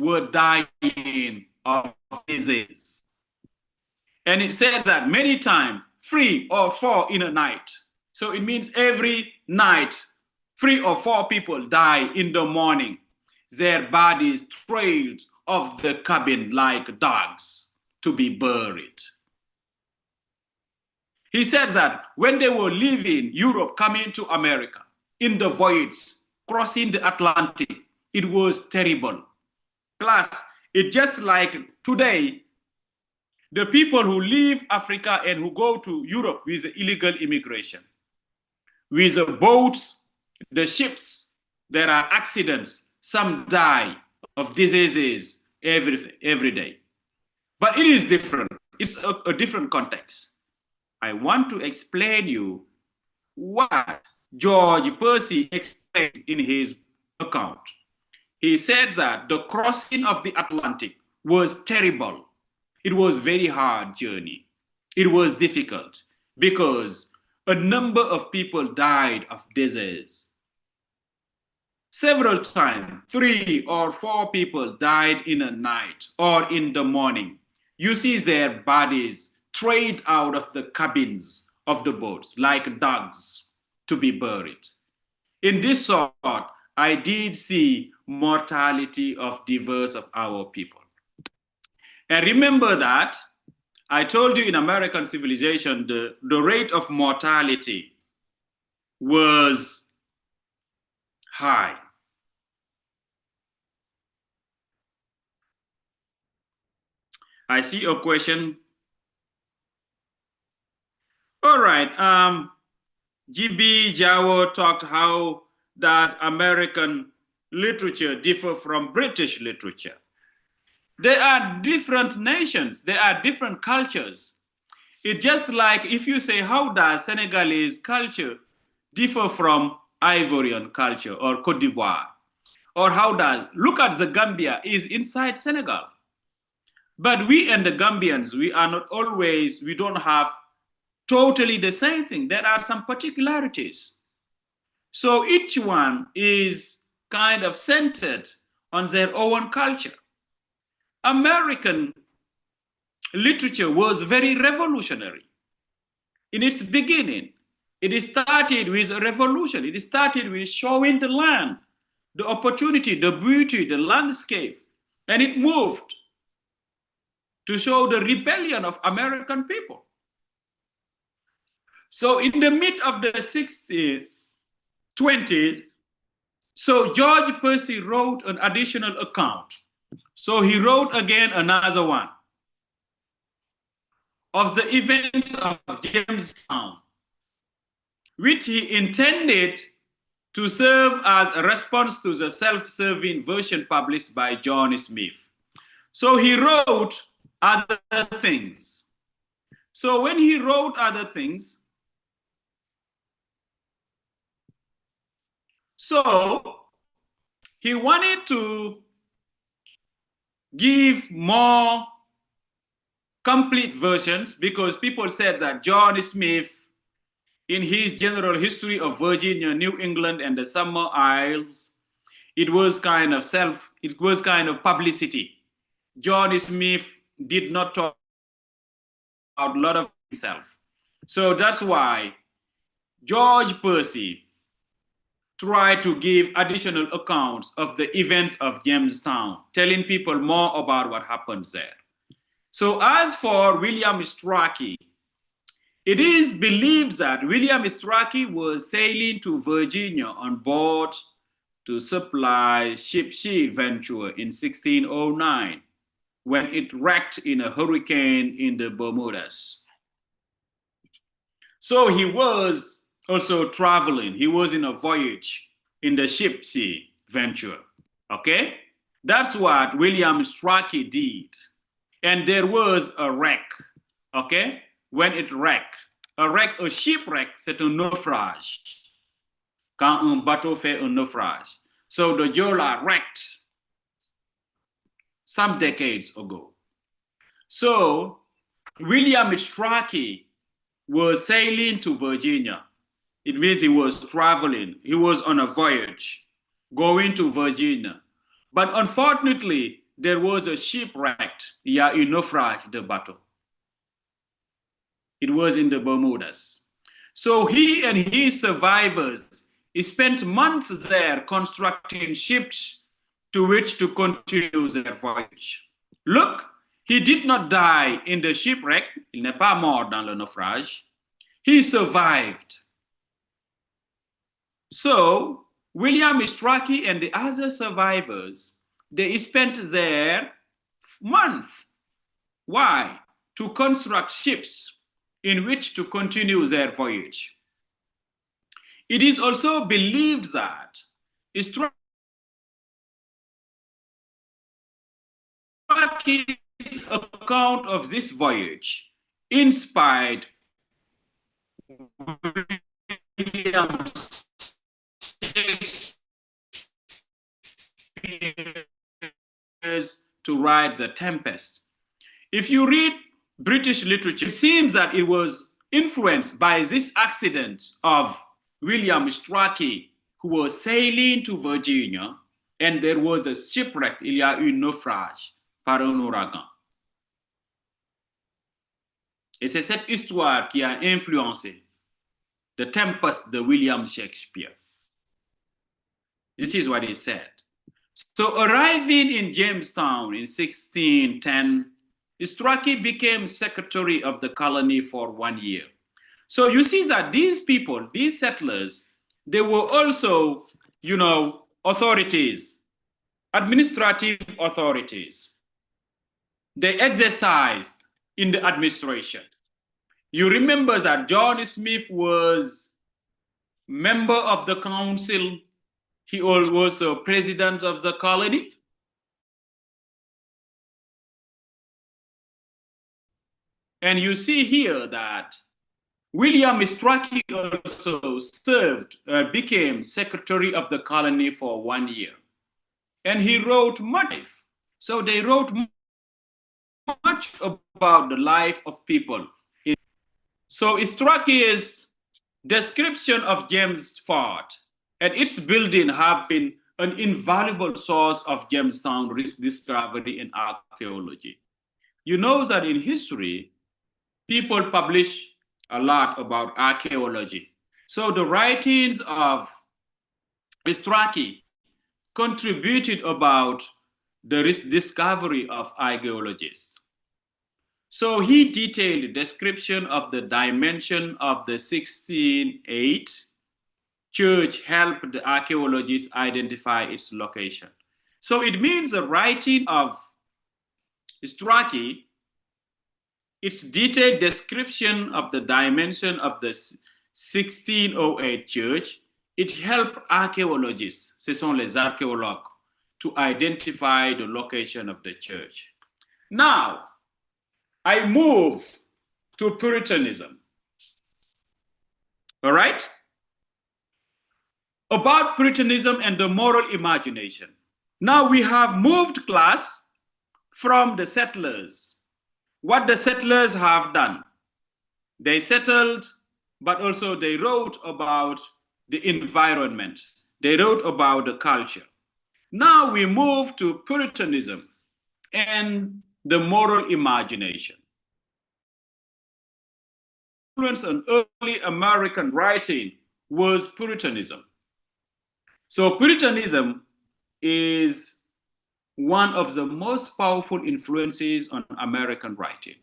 were dying of disease. And it says that many times, 3 or 4 in a night. So it means every night, 3 or 4 people die in the morning. Their bodies trailed off the cabin like dogs to be buried. He said that when they were leaving Europe, coming to America, in the voyage, crossing the Atlantic, it was terrible. Plus, it's just like today, the people who leave Africa and who go to Europe with illegal immigration. With the boats, the ships, there are accidents. Some die of diseases every day. But it is different. It's a different context. I want to explain you what George Percy explained in his account. He said that the crossing of the Atlantic was terrible. It was a very hard journey. it was difficult because a number of people died of disease. Several times, 3 or 4 people died in a night or in the morning. You see their bodies straight out of the cabins of the boats like dogs to be buried. In this sort, I did see mortality of diverse of our people. And remember that I told you in American civilization, the rate of mortality was high. I see a question. All right. GB Jawo talked how does American literature differ from British literature? They are different nations. They are different cultures. It's just like if you say, how does Senegalese culture differ from Ivorian culture or Cote d'Ivoire? Or how does, look at the Gambia is inside Senegal. But we and the Gambians, we are not always, we don't have totally the same thing. There are some particularities. So each one is kind of centered on their own culture. American literature was very revolutionary. In its beginning, it started with a revolution. It started with showing the land, the opportunity, the beauty, the landscape, and it moved to show the rebellion of American people. So in the mid of the 60s, 20s, so George Percy wrote an additional account. So he wrote again another one of the events of Jamestown, which he intended to serve as a response to the self-serving version published by John Smith. So he wrote other things. So when he wrote other things, so he wanted to give more complete versions because people said that John Smith, in his general history of Virginia, New England, and the Summer Isles, it was kind of publicity. John Smith did not talk about a lot of himself. So that's why George Percy tried to give additional accounts of the events of Jamestown, telling people more about what happened there. So as for William Strachey, it is believed that William Strachey was sailing to Virginia on board to supply ship Venture in 1609 when it wrecked in a hurricane in the Bermudas. So he was also traveling. He was in a voyage in the ship Venture, okay? That's what William Strachey did. And there was a wreck, okay? When it wrecked, a shipwreck, c'est un naufrage. Quand un bateau fait un naufrage. So the Jola wrecked some decades ago. So William Strachey was sailing to Virginia. It means he was traveling. He was on a voyage going to Virginia. But unfortunately, there was a shipwreck. Il y a eu naufrage de bateau. It was in the Bermudas. So he and his survivors spent months there constructing ships to which to continue their voyage. Look, he did not die in the shipwreck. Il n'est pas mort dans le naufrage. He survived. So William Strachey and the other survivors, they spent there months. Why? To construct ships in which to continue their voyage. It is also believed that Strachey's account of this voyage inspired William Shakespeare to write The Tempest. If you read British literature, it seems that it was influenced by this accident of William Strachey, who was sailing to Virginia, and there was a shipwreck, il y a eu un naufrage par un ouragan. Et c'est cette histoire qui a influencé The Tempest de William Shakespeare. This is what he said. So arriving in Jamestown in 1610, Strachey became secretary of the colony for 1 year. So you see that these people, these settlers, they were also, authorities, administrative authorities. They exercised in the administration. You remember that John Smith was member of the council. He was also president of the colony. And you see here that William Strachey also became secretary of the colony for 1 year. And he wrote much. So they wrote much about the life of people. So Strachey's description of James Fort and its building have been an invaluable source of Jamestown discovery and archaeology. You know that in history, people publish a lot about archaeology. So the writings of Strachey contributed about the discovery of archaeologists. So he detailed the description of the dimension of the 1608 church helped the archaeologists identify its location. So it means the writing of Strachey, its detailed description of the dimension of the 1608 church, it helped archaeologists, ce sont les archéologues, to identify the location of the church. Now, I move to Puritanism. All right? About Puritanism and the moral imagination. Now we have moved class from the settlers. What the settlers have done. They settled, but also they wrote about the environment. They wrote about the culture. Now we move to Puritanism and the moral imagination. Influence on early American writing was Puritanism. So Puritanism is one of the most powerful influences on American writing.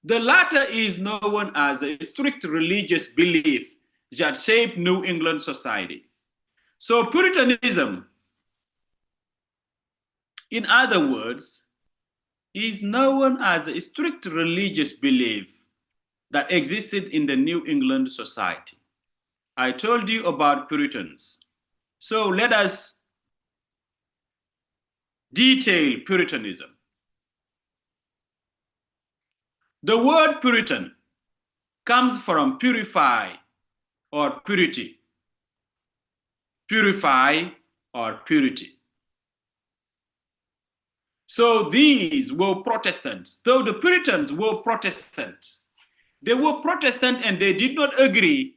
The latter is known as a strict religious belief that shaped New England society. So Puritanism, in other words, is known as a strict religious belief that existed in the New England society. I told you about Puritans. So let us detail Puritanism. The word Puritan comes from purify or purity. Purify or purity. So these were Protestants. Though the Puritans were Protestants, they were Protestant and they did not agree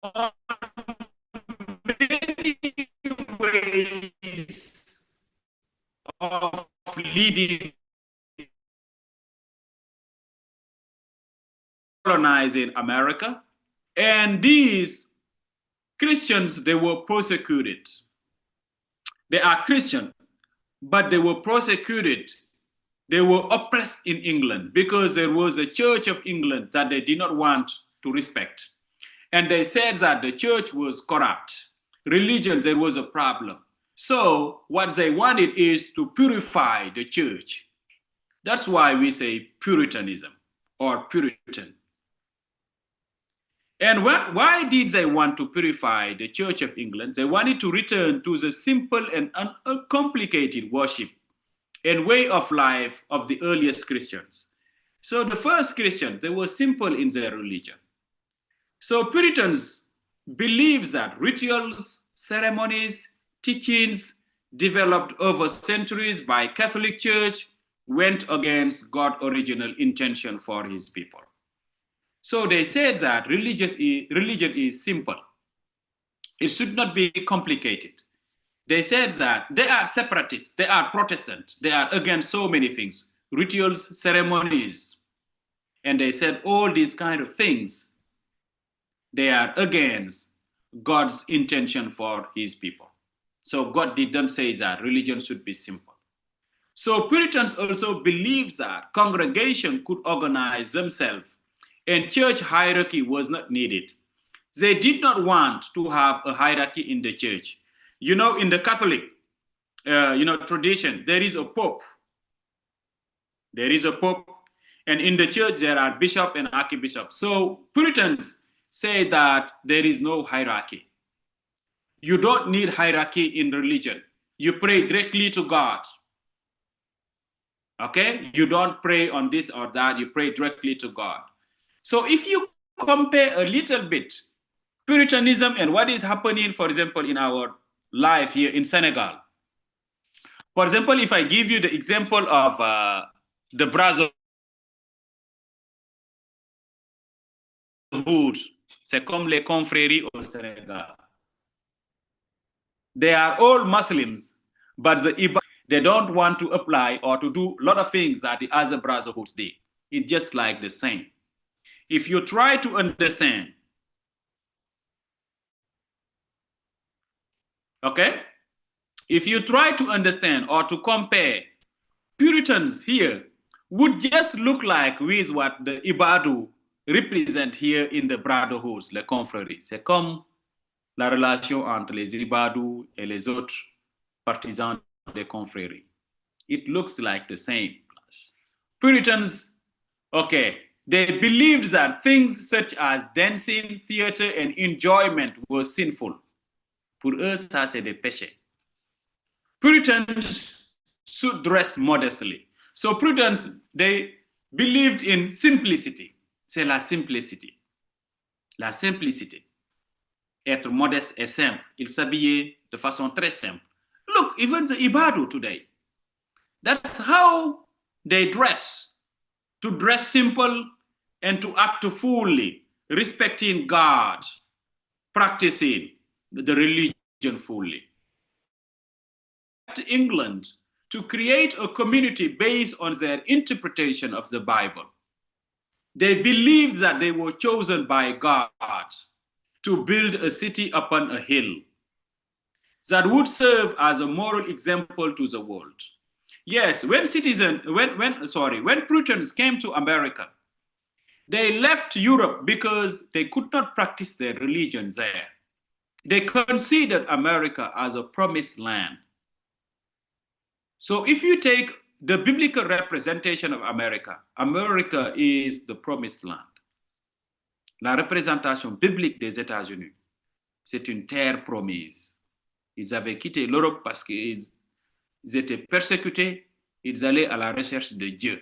on many ways of leading, colonizing America. And these Christians, they were persecuted. They are Christian, but they were persecuted. They were oppressed in England because there was a Church of England that they did not want to respect. And they said that the church was corrupt. Religion, there was a problem. So what they wanted is to purify the church. That's why we say Puritanism or Puritan. And why did they want to purify the Church of England? They wanted to return to the simple and uncomplicated worship and way of life of the earliest Christians. So the first Christians, they were simple in their religion. So Puritans, believes that rituals, ceremonies, teachings developed over centuries by Catholic Church went against God's original intention for his people. So they said that religion is simple. It should not be complicated. They said that they are separatists, they are Protestant, they are against so many things, rituals, ceremonies. And they said all these kind of things, they are against God's intention for his people. So God didn't say that religion should be simple. So Puritans also believed that congregation could organize themselves and church hierarchy was not needed. They did not want to have a hierarchy in the church. You know, in the Catholic, tradition, there is a pope. There is a pope, and in the church there are bishop and archbishop. So Puritans say that there is no hierarchy. You don't need hierarchy in religion. You pray directly to God. Okay? You don't pray on this or that. You pray directly to God. So if you compare a little bit Puritanism and what is happening, for example, in our life here in Senegal. For example, if I give you the example of the brotherhood, c'est comme les confréries au Sénégal. They are all Muslims, but they don't want to apply or to do a lot of things that the other brotherhoods did. It's just like the same. If you try to understand, okay? If you try to understand or to compare, Puritans here would just look like with what the Ibadu represent here in the brotherhoods, les confréries. C'est comme la relation entre les Ibadu et les autres partisans des confréries. It looks like the same. Puritans, okay, they believed that things such as dancing, theater, and enjoyment were sinful. Pour eux, ça c'est des péchés. Puritans should dress modestly. So Puritans, they believed in simplicity. C'est la simplicité. La simplicité. Être modeste et simple. Ils s'habillaient de façon très simple. Look, even the Ibadu today, that's how they dress. To dress simple and to act fully, respecting God, practicing the religion fully. England to create a community based on their interpretation of the Bible. They believed that they were chosen by God to build a city upon a hill that would serve as a moral example to the world. Yes, when Puritans came to America, they left Europe because they could not practice their religion there. They considered America as a promised land. So if you take the biblical representation of America, America is the promised land. La représentation biblique des États-Unis, c'est une terre promise. Ils avaient quitté l'Europe parce qu'ils étaient persécutés, ils allaient à la recherche de Dieu.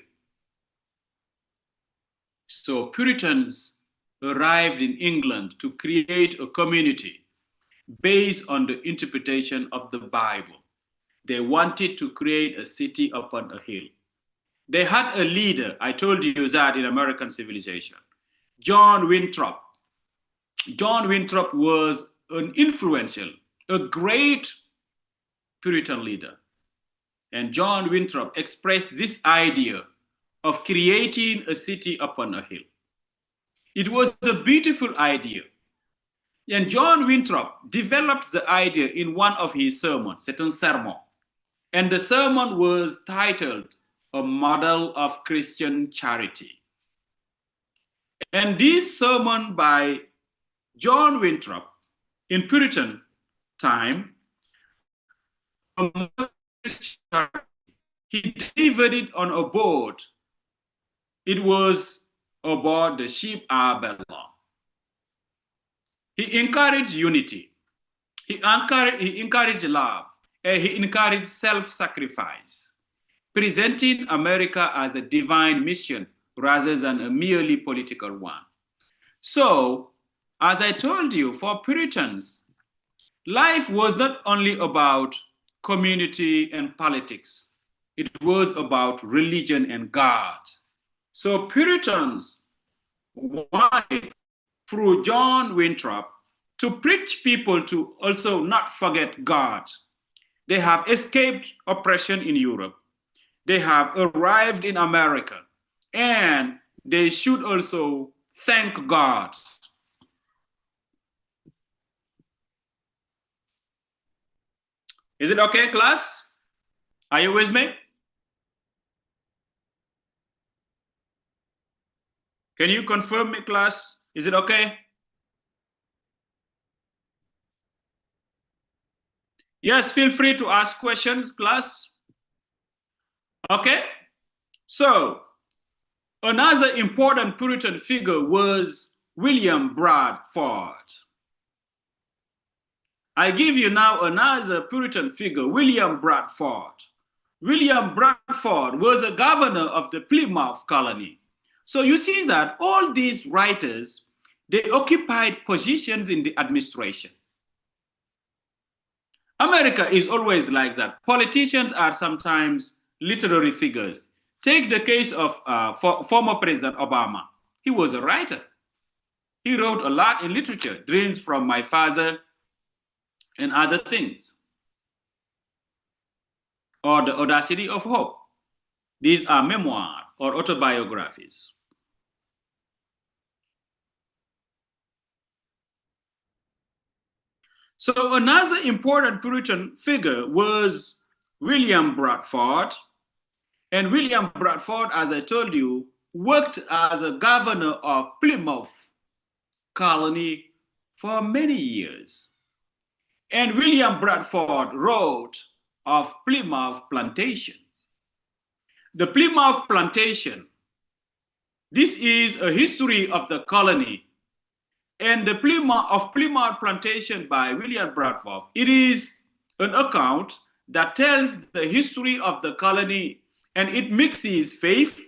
So Puritans arrived in England to create a community based on the interpretation of the Bible. They wanted to create a city upon a hill. They had a leader, I told you that in American civilization, John Winthrop. John Winthrop was an influential, a great Puritan leader. And John Winthrop expressed this idea of creating a city upon a hill. It was a beautiful idea. And John Winthrop developed the idea in one of his sermons, c'est un sermon. And the sermon was titled, A Model of Christian Charity. And this sermon by John Winthrop in Puritan time, he delivered it on a boat. It was aboard the ship Arbella. He encouraged unity. He encouraged love. And he encouraged self-sacrifice, presenting America as a divine mission rather than a merely political one. So As I told you, for Puritans, life was not only about community and politics. It was about religion and God. So Puritans wanted, through John Winthrop, to preach people to also not forget God. They have escaped oppression in Europe. They have arrived in America, and they should also thank God. Is it okay, class? Are you with me? Can you confirm me, class? Is it okay? Yes, feel free to ask questions, class. Okay, so another important Puritan figure was William Bradford. I give you now another Puritan figure, William Bradford. William Bradford was a governor of the Plymouth colony. So you see that all these writers, they occupied positions in the administration. America is always like that. Politicians are sometimes literary figures. Take the case of former President Obama. He was a writer. He wrote a lot in literature, Dreams from My Father and other things. Or The Audacity of Hope. These are memoirs or autobiographies. So another important Puritan figure was William Bradford. And William Bradford, as I told you, worked as a governor of Plymouth colony for many years. And William Bradford wrote of Plymouth Plantation. The Plymouth Plantation, this is a history of the colony. And the Plymouth Plantation by William Bradford, it is an account that tells the history of the colony, and it mixes faith,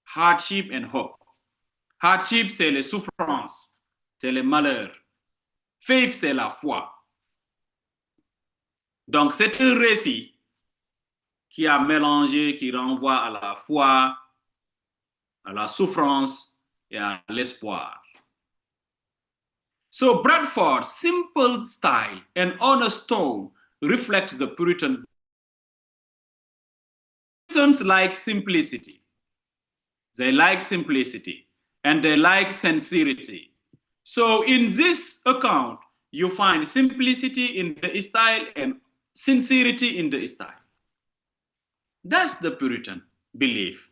hardship, and hope. Hardship, c'est les souffrances, c'est le malheur. Faith, c'est la foi. Donc, c'est un récit qui a mélangé, qui renvoie à la foi, à la souffrance et à l'espoir. So Bradford's simple style and honest tone reflects the Puritan. Puritans like simplicity. They like simplicity and they like sincerity. So in this account, you find simplicity in the style and sincerity in the style. That's the Puritan belief.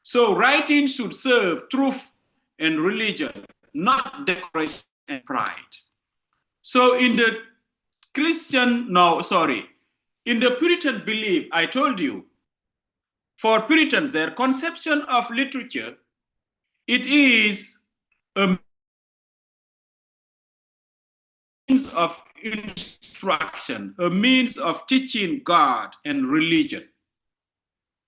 So writing should serve truth and religion, not decoration and pride. So in the in the Puritan belief, I told you, for Puritans, their conception of literature, it is a means of instruction, a means of teaching God and religion.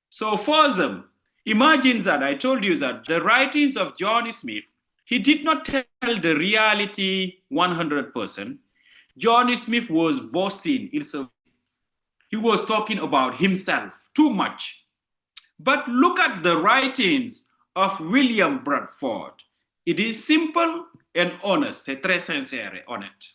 So for them, imagine that I told you that the writings of John Smith, he did not tell the reality 100%. John Smith was boasting. He was talking about himself too much. But look at the writings of William Bradford. It is simple and honest. C'est très sincère et honnête.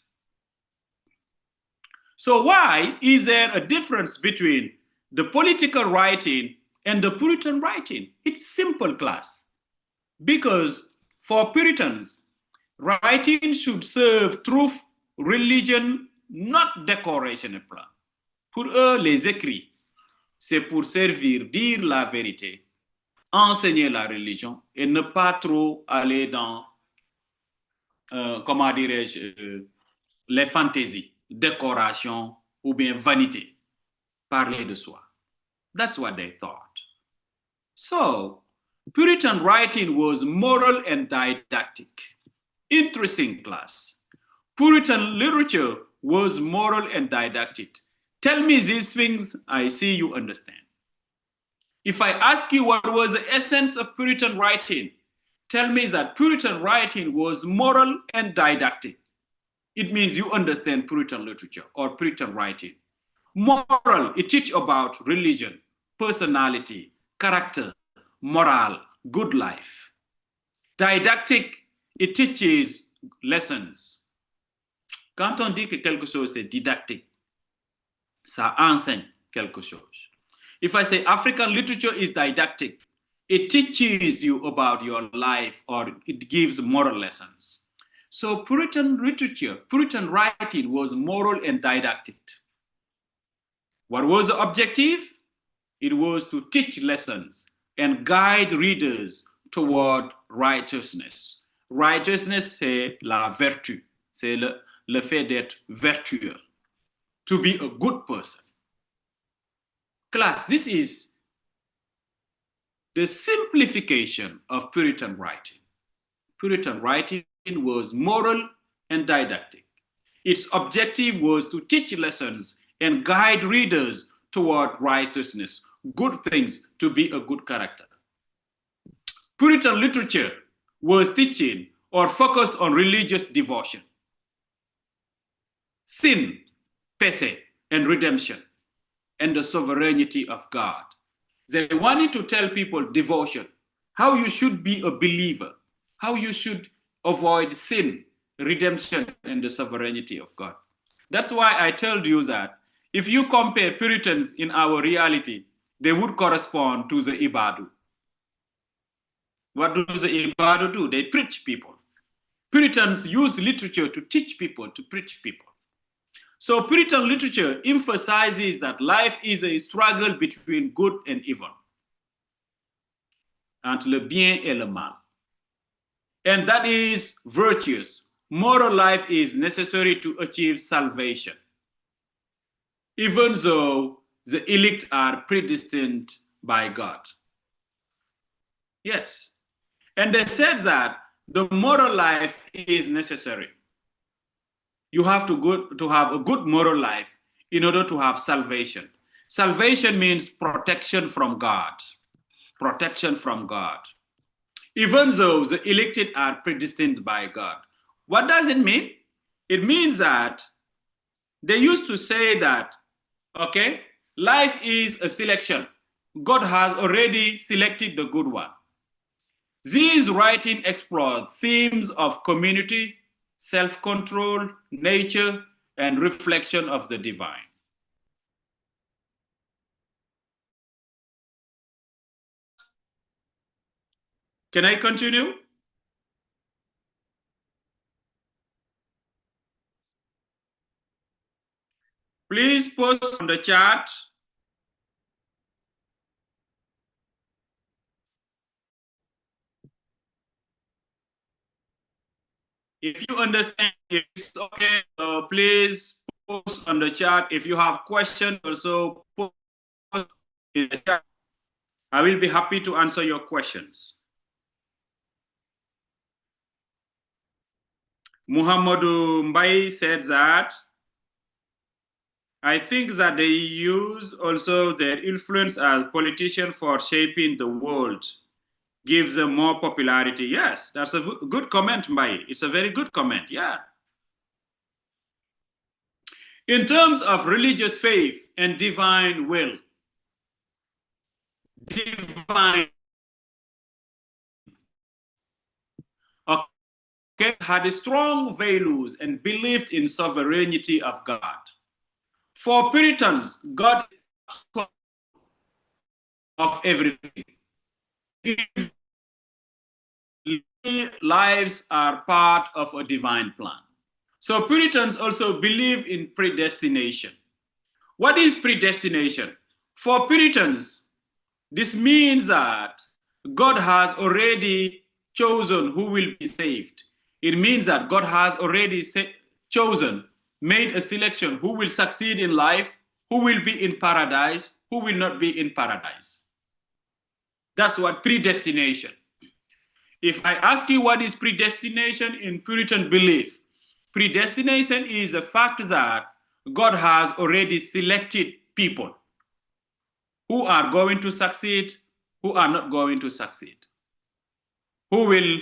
So why is there a difference between the political writing and the Puritan writing? It's simple, class. Because for Puritans, writing should serve truth, religion, not decoration et plan. Pour eux, les écrits, c'est pour servir, dire la vérité, enseigner la religion et ne pas trop aller dans, comment dirais-je, les fantaisies, décoration ou bien vanité, parler de soi. That's what they thought. So, Puritan writing was moral and didactic. Interesting, class. Puritan literature was moral and didactic. Tell me these things, I see you understand. If I ask you what was the essence of Puritan writing, tell me that Puritan writing was moral and didactic. It means you understand Puritan literature or Puritan writing. Moral, it teaches about religion, personality, character, moral, good life. Didactic, it teaches lessons. Quand on dit que quelque chose est didactique, ça enseigne quelque chose. If I say African literature is didactic, it teaches you about your life or it gives moral lessons. So Puritan literature, Puritan writing was moral and didactic. What was the objective? It was to teach lessons and guide readers toward righteousness. Righteousness, c'est la vertu. C'est le fait d'être vertueux. To be a good person. Class, this is the simplification of Puritan writing. Puritan writing was moral and didactic. Its objective was to teach lessons and guide readers toward righteousness, good things, to be a good character. Puritan literature was teaching or focused on religious devotion, sin, péché, and redemption, and the sovereignty of God. They wanted to tell people devotion, how you should be a believer, how you should avoid sin, redemption, and the sovereignty of God. That's why I told you that if you compare Puritans in our reality, they would correspond to the Ibadu. What do the Ibadu do? They preach people. Puritans use literature to teach people, to preach people. So Puritan literature emphasizes that life is a struggle between good and evil, entre le bien et le mal. And that is virtuous. Moral life is necessary to achieve salvation, even though the elect are predestined by God. Yes. And they said that the moral life is necessary. You have to have a good moral life in order to have salvation. Salvation means protection from God. Protection from God. Even though the elected are predestined by God. What does it mean? It means that they used to say that, okay, life is a selection. God has already selected the good one. These writings explore themes of community, self-control, nature, and reflection of the divine. Can I continue? Please post on the chat. If you understand, if it's okay, so please post on the chat. If you have questions, also post in the chat. I will be happy to answer your questions. Muhammadu Mbai said that, I think that they use also their influence as politicians for shaping the world, gives them more popularity. Yes, that's a good comment, Mbai. It's a very good comment, yeah. In terms of religious faith and divine will, divine, okay, had strong values and believed in sovereignty of God. For Puritans, God is of everything. Lives are part of a divine plan. So Puritans also believe in predestination. What is predestination? For Puritans, this means that God has already chosen who will be saved. It means that God has already chosen, made a selection who will succeed in life, who will be in paradise, who will not be in paradise. That's what predestination. If I ask you what is predestination in Puritan belief, predestination is the fact that God has already selected people who are going to succeed, who are not going to succeed. who will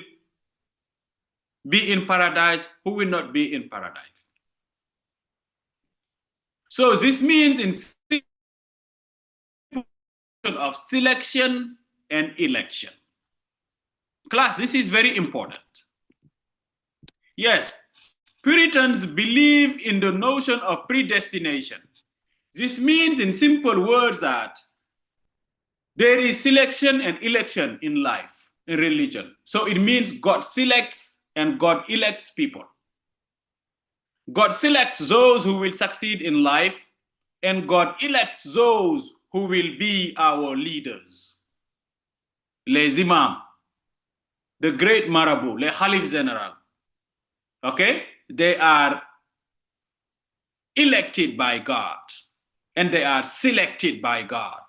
be in paradise, who will not be in paradise. So this means in of selection and election. Class, this is very important. Yes, Puritans believe in the notion of predestination. This means in simple words that there is selection and election in life, in religion. So it means God selects and God elects people. God selects those who will succeed in life, and God elects those who will be our leaders. Les imams, the great marabout, les khalifs general. Okay? They are elected by God, and they are selected by God.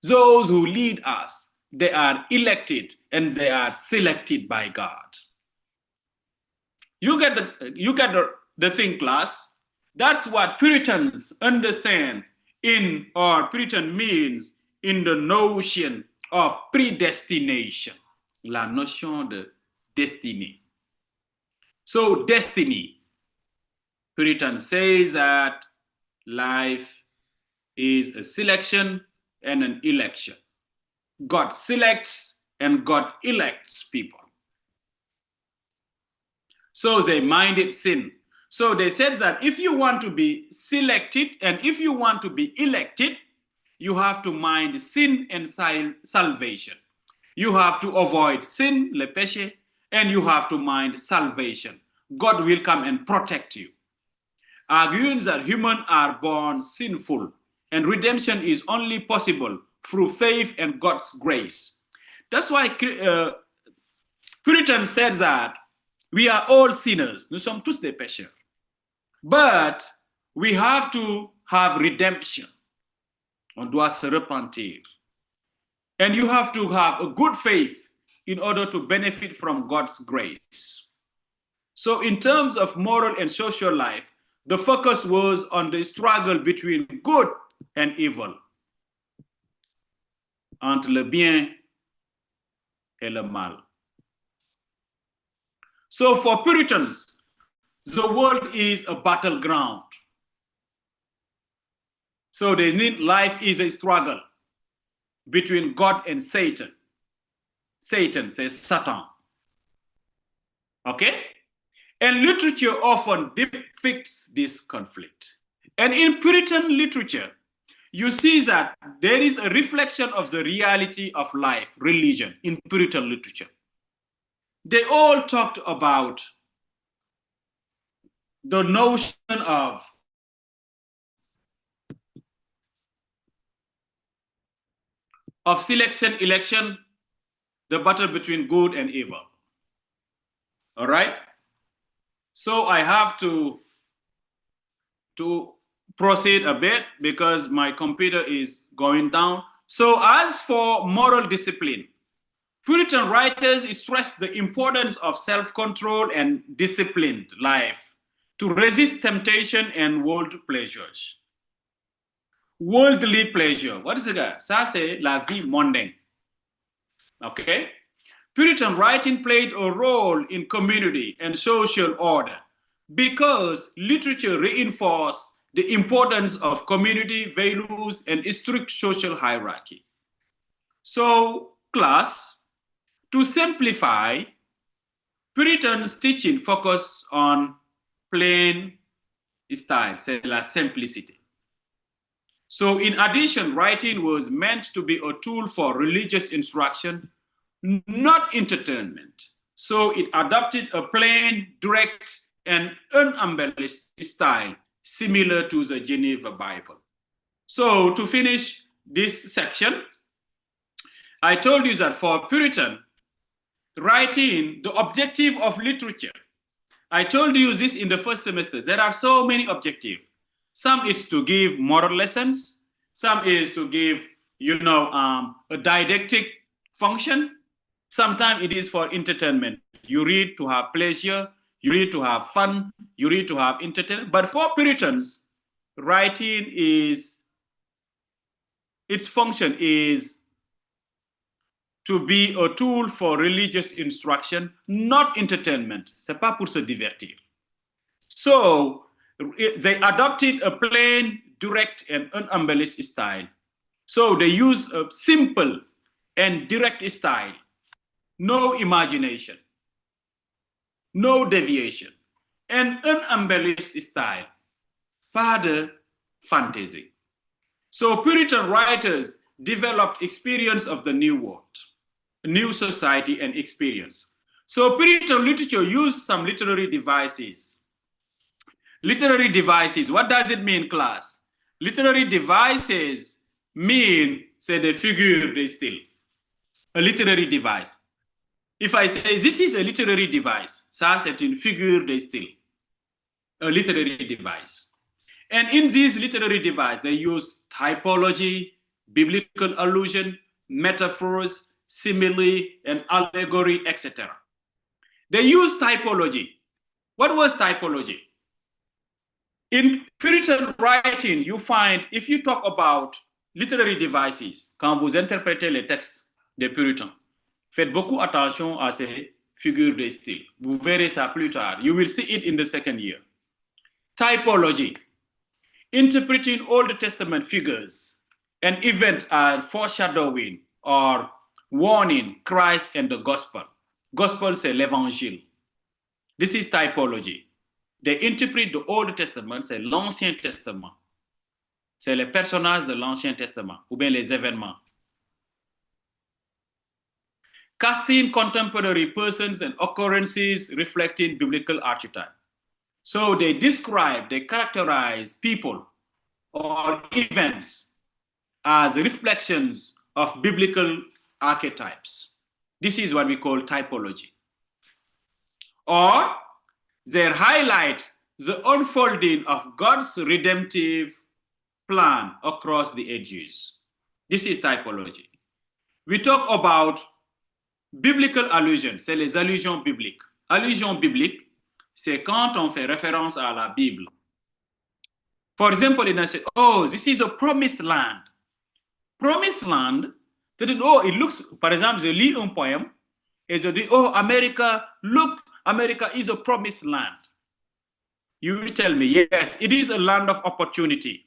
Those who lead us, they are elected and they are selected by God. You get the thing, class. That's what Puritans understand in, or Puritan means in the notion of predestination. La notion de destinée. So destiny, Puritan says that life is a selection and an election. God selects and God elects people. So they minded sin. So they said that if you want to be selected and if you want to be elected, you have to mind sin and salvation. You have to avoid sin, le péché, and you have to mind salvation. God will come and protect you. Arguing that humans are born sinful and redemption is only possible through faith and God's grace. That's why Puritan said that we are all sinners. Nous sommes tous des pécheurs. But we have to have redemption. On doit se repentir. And you have to have a good faith in order to benefit from God's grace. So in terms of moral and social life, the focus was on the struggle between good and evil, entre le bien et le mal. So for Puritans, the world is a battleground. So they need, life is a struggle between God and Satan. Satan says Satan. Okay? And literature often depicts this conflict. And in Puritan literature, you see that there is a reflection of the reality of life, religion, in Puritan literature. They all talked about the notion of selection, election, the battle between good and evil. All right? So I have to proceed a bit because my computer is going down. So as for moral discipline, Puritan writers stress the importance of self-control and disciplined life to resist temptation and world pleasures. Worldly pleasure, what is it? Ça, c'est la vie mondaine. Okay? Puritan writing played a role in community and social order because literature reinforced the importance of community values and strict social hierarchy. So, class, to simplify, Puritan's teaching focus on plain style, c'est la simplicité. So in addition, writing was meant to be a tool for religious instruction, not entertainment. So it adopted a plain, direct, and unembellished style similar to the Geneva Bible. So to finish this section, I told you that for Puritan, writing, the objective of literature, I told you this in the first semester, there are so many objectives. Some is to give moral lessons, some is to give, a didactic function. Sometimes it is for entertainment. You read to have pleasure, you read to have fun, you read to have entertainment. But for Puritans, writing is, its function is to be a tool for religious instruction, not entertainment. C'est pas pour se divertir. So they adopted a plain, direct, and unembellished style. So they use a simple and direct style, no imagination, no deviation, and unembellished style, pas de fantasy. So Puritan writers developed experience of the new world, new society and experience. So Puritan literature used some literary devices. Literary devices, what does it mean, class? Literary devices mean, say, the figure de style, a literary device. If I say this is a literary device, ça c'est une figure de style, a literary device. And in this literary device, they use typology, biblical allusion, metaphors, simile, and allegory, etc. They use typology. What was typology? In Puritan writing, you find, if you talk about literary devices, quand vous interprétez les textes des Puritains, faites beaucoup attention à ces figures de style. Vous verrez ça plus tard. You will see it in the second year. Typology. Interpreting Old Testament figures and events as foreshadowing or warning Christ and the gospel. Gospel, c'est l'évangile. This is typology. They interpret the Old Testament, c'est l'Ancien Testament. C'est les personnages de l'Ancien Testament, ou bien les événements. Casting contemporary persons and occurrences reflecting biblical archetype. So they describe, they characterize people or events as reflections of biblical archetypes. This is what we call typology. Or they highlight the unfolding of God's redemptive plan across the ages. This is typology. We talk about biblical allusion, c'est les allusions bibliques. Allusion biblique, c'est quand on fait référence à la Bible. For example, in I say, oh, this is a promised land. Promised land, oh, it looks, par exemple, je lis un poème et je dis, oh, America, look, America is a promised land. You will tell me, yes, it is a land of opportunity.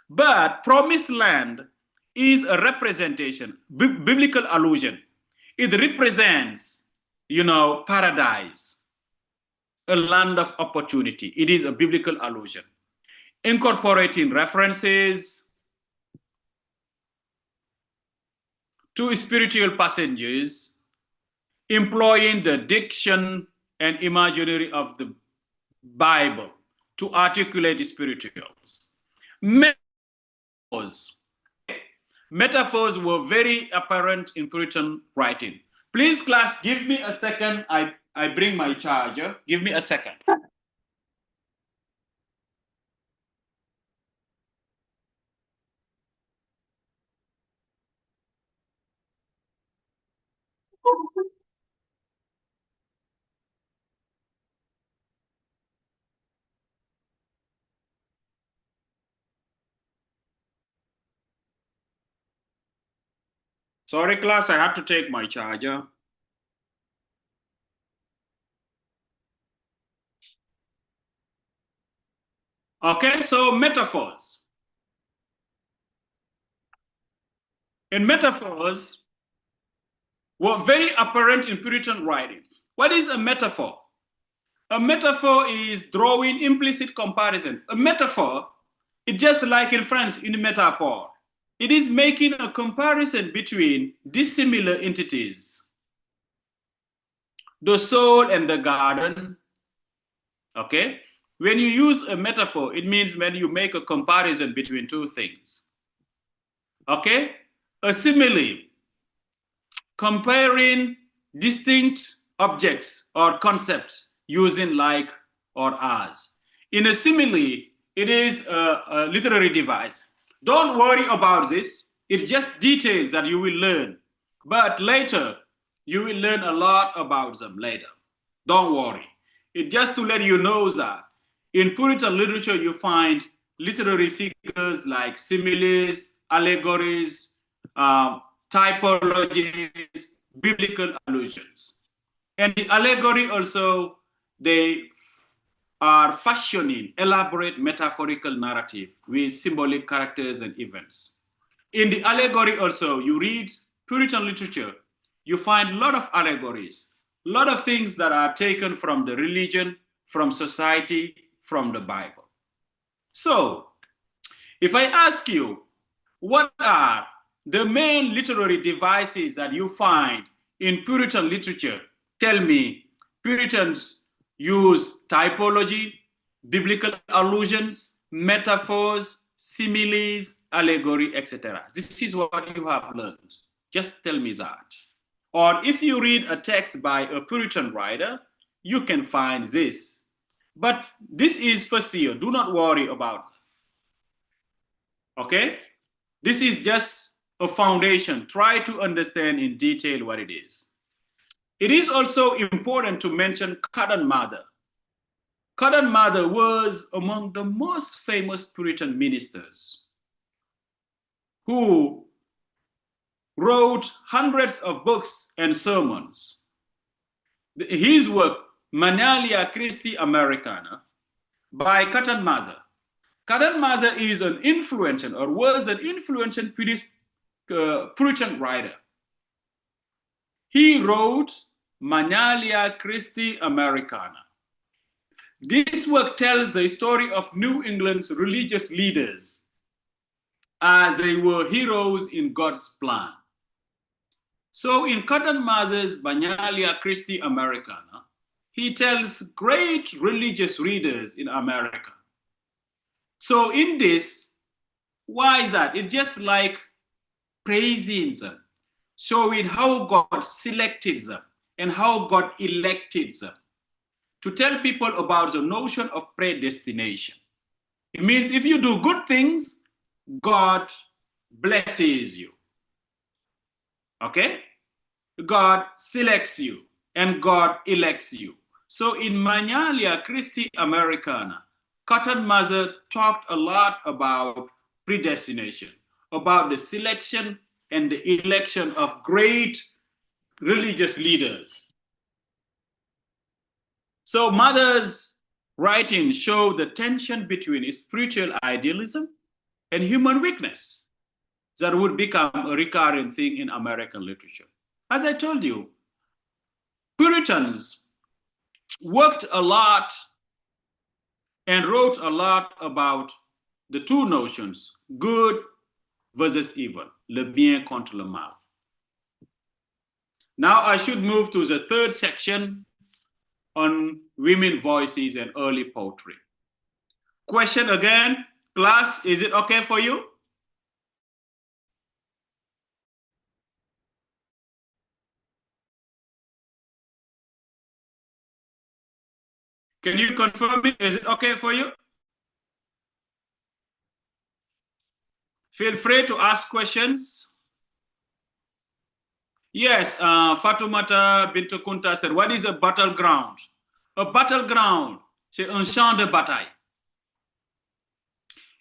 But promised land is a representation, biblical allusion. It represents, paradise, a land of opportunity. It is a biblical allusion. Incorporating references to spiritual passages, employing the diction and imaginary of the Bible to articulate spirituals. Metaphors were very apparent in Puritan writing. Please, class, give me a second. I bring my charger. Give me a second. Sorry, class, I had to take my charger. Okay, so metaphors. In metaphors were very apparent in Puritan writing. What is a metaphor? A metaphor is drawing implicit comparison. A metaphor, it's just like in French, une métaphore. It is making a comparison between dissimilar entities. The soul and the garden, okay? When you use a metaphor, it means when you make a comparison between two things, okay? A simile, comparing distinct objects or concepts using like or as. In a simile, it is a literary device. Don't worry about this. It's just details that you will learn. But later, you will learn a lot about them later. Don't worry. It's just to let you know that in Puritan literature, you find literary figures like similes, allegories, typologies, biblical allusions. And the allegory also, they are fashioning elaborate metaphorical narrative with symbolic characters and events. In the allegory also, you read Puritan literature, you find a lot of allegories, a lot of things that are taken from the religion, from society, from the Bible. So, if I ask you, what are the main literary devices that you find in Puritan literature? Tell me, Puritans use typology, biblical allusions, metaphors, similes, allegory, etc. This is what you have learned. Just tell me that. Or if you read a text by a Puritan writer, you can find this. But this is first year. Do not worry about it. Okay? This is just a foundation. Try to understand in detail what it is. It is also important to mention Cotton Mather. Cotton Mather was among the most famous Puritan ministers who wrote hundreds of books and sermons. His work, Manalia Christi Americana, by Cotton Mather. Cotton Mather is an influential, or was an influential Puritan writer. He wrote Manalia Christi Americana. This work tells the story of New England's religious leaders as they were heroes in God's plan. So in Cotton Mather's Manalia Christi Americana, he tells great religious readers in America. So in this, why is that? It's just like praising them, showing how God selected them and how God elected them, to tell people about the notion of predestination. It means if you do good things, God blesses you. Okay? God selects you and God elects you. So in Manalia Christi Americana, Cotton Mather talked a lot about predestination, about the selection and the election of great religious leaders. So Mather's writings show the tension between spiritual idealism and human weakness that would become a recurring thing in American literature. As I told you, Puritans worked a lot and wrote a lot about the two notions, good versus evil, le bien contre le mal. Now I should move to the third section on women voices and early poetry. Question again, class, is it okay for you? Can you confirm it? Is it okay for you? Feel free to ask questions. Yes, Fatoumata Bintukunta said, what is a battleground? A battleground, c'est un champ de bataille.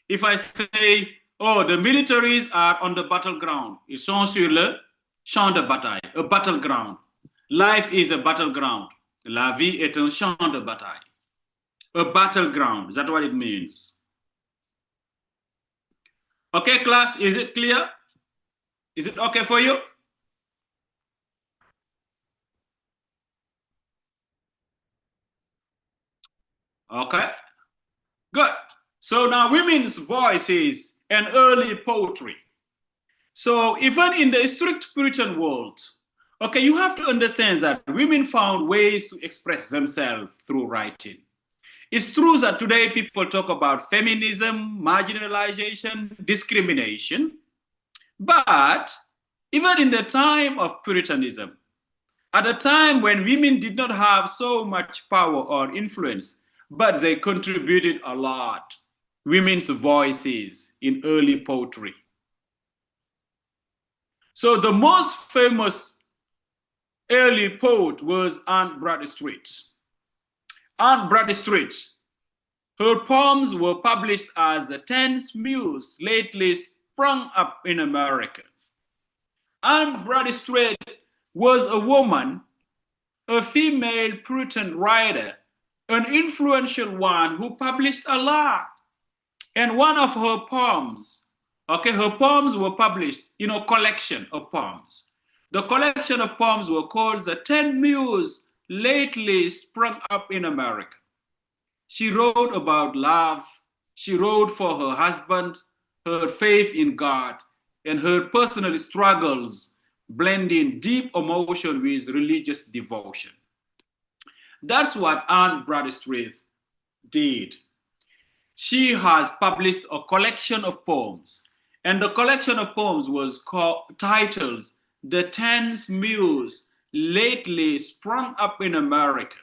If I say, oh, the militaries are on the battleground, ils sont sur le champ de bataille, a battleground. Life is a battleground. La vie est un champ de bataille. A battleground, is that what it means? Okay, class, is it clear? Is it okay for you? Okay, good. So now women's voices and early poetry. So even in the strict Puritan world, okay, you have to understand that women found ways to express themselves through writing. It's true that today people talk about feminism, marginalization, discrimination, but even in the time of Puritanism, at a time when women did not have so much power or influence, but they contributed a lot, women's voices in early poetry. So the most famous early poet was Anne Bradstreet. Anne Bradstreet, her poems were published as the 10th muse lately sprung up in America. Anne Bradstreet was a woman, a female Puritan writer, an influential one who published a lot. And one of her poems, okay, her poems were published in a collection of poems. The collection of poems were called the 10 Muses lately sprung up in America. She wrote about love. She wrote for her husband, her faith in God, and her personal struggles, blending deep emotion with religious devotion. That's what Anne Bradstreet did. She has published a collection of poems, and the collection of poems was titled The 10 Muses Lately Sprung Up in America.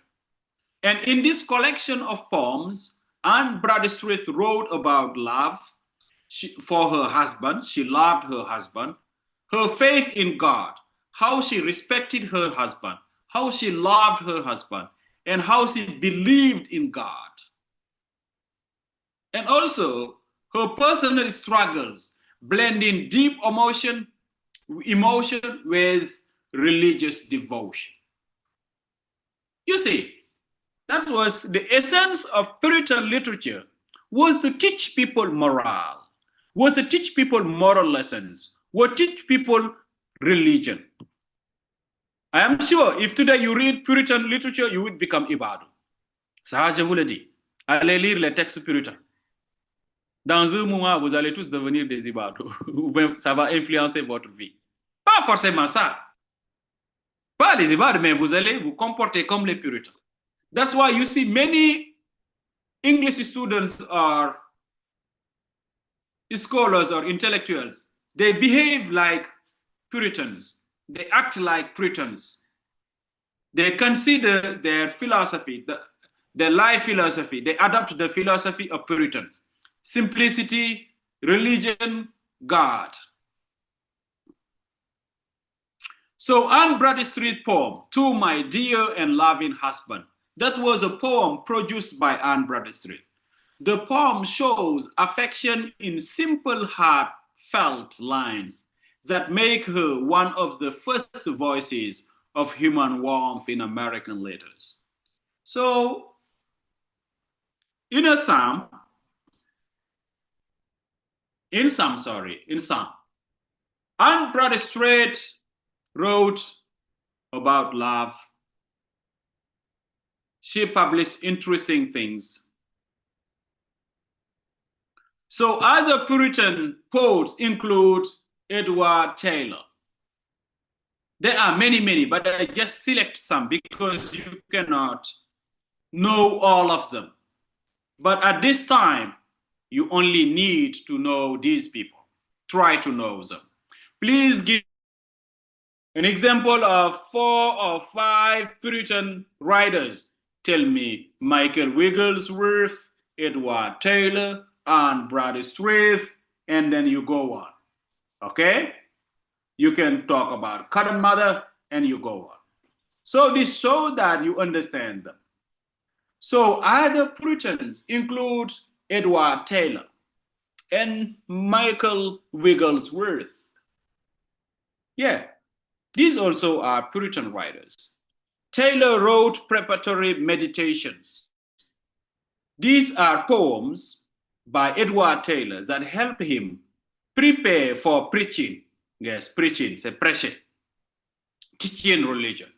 And in this collection of poems, Anne Bradstreet wrote about love for her husband. She loved her husband, her faith in God, how she respected her husband, how she loved her husband, and how she believed in God. And also her personal struggles, blending deep emotion with religious devotion. You see, that was the essence of Puritan literature, was to teach people morale, was to teach people moral lessons, was to teach people religion. I am sure if today you read Puritan literature, you would become Ibadu. Ça, je vous le dis. Allez lire les textes puritains. Dans un moment, vous allez tous devenir des Ibadu. Ça va influencer votre vie. Pas forcément ça. Pas les Ibadu, mais vous allez vous comporter comme les puritains. That's why you see many English students or scholars or intellectuals, they behave like Puritans. They act like Puritans. They consider their philosophy, their life philosophy, they adopt the philosophy of Puritans. Simplicity, religion, God. So Anne Bradstreet's poem, To My Dear and Loving Husband, that was a poem produced by Anne Bradstreet. The poem shows affection in simple, heartfelt lines that make her one of the first voices of human warmth in American letters. So, in Psalm, Anne Bradstreet wrote about love. She published interesting things. So other Puritan poets include Edward Taylor. There are many, but I just select some because you cannot know all of them. But at this time, you only need to know these people. Try to know them. Please give an example of 4 or 5 Puritan writers. Tell me Michael Wigglesworth, Edward Taylor, Anne Bradstreet, and then you go on. Okay? You can talk about Cotton Mather, and you go on. So this so that you understand them. So other Puritans include Edward Taylor and Michael Wigglesworth. Yeah, these also are Puritan writers. Taylor wrote preparatory meditations. These are poems by Edward Taylor that help him prepare for preaching. Yes, preaching, c'est prêcher. Teaching religion.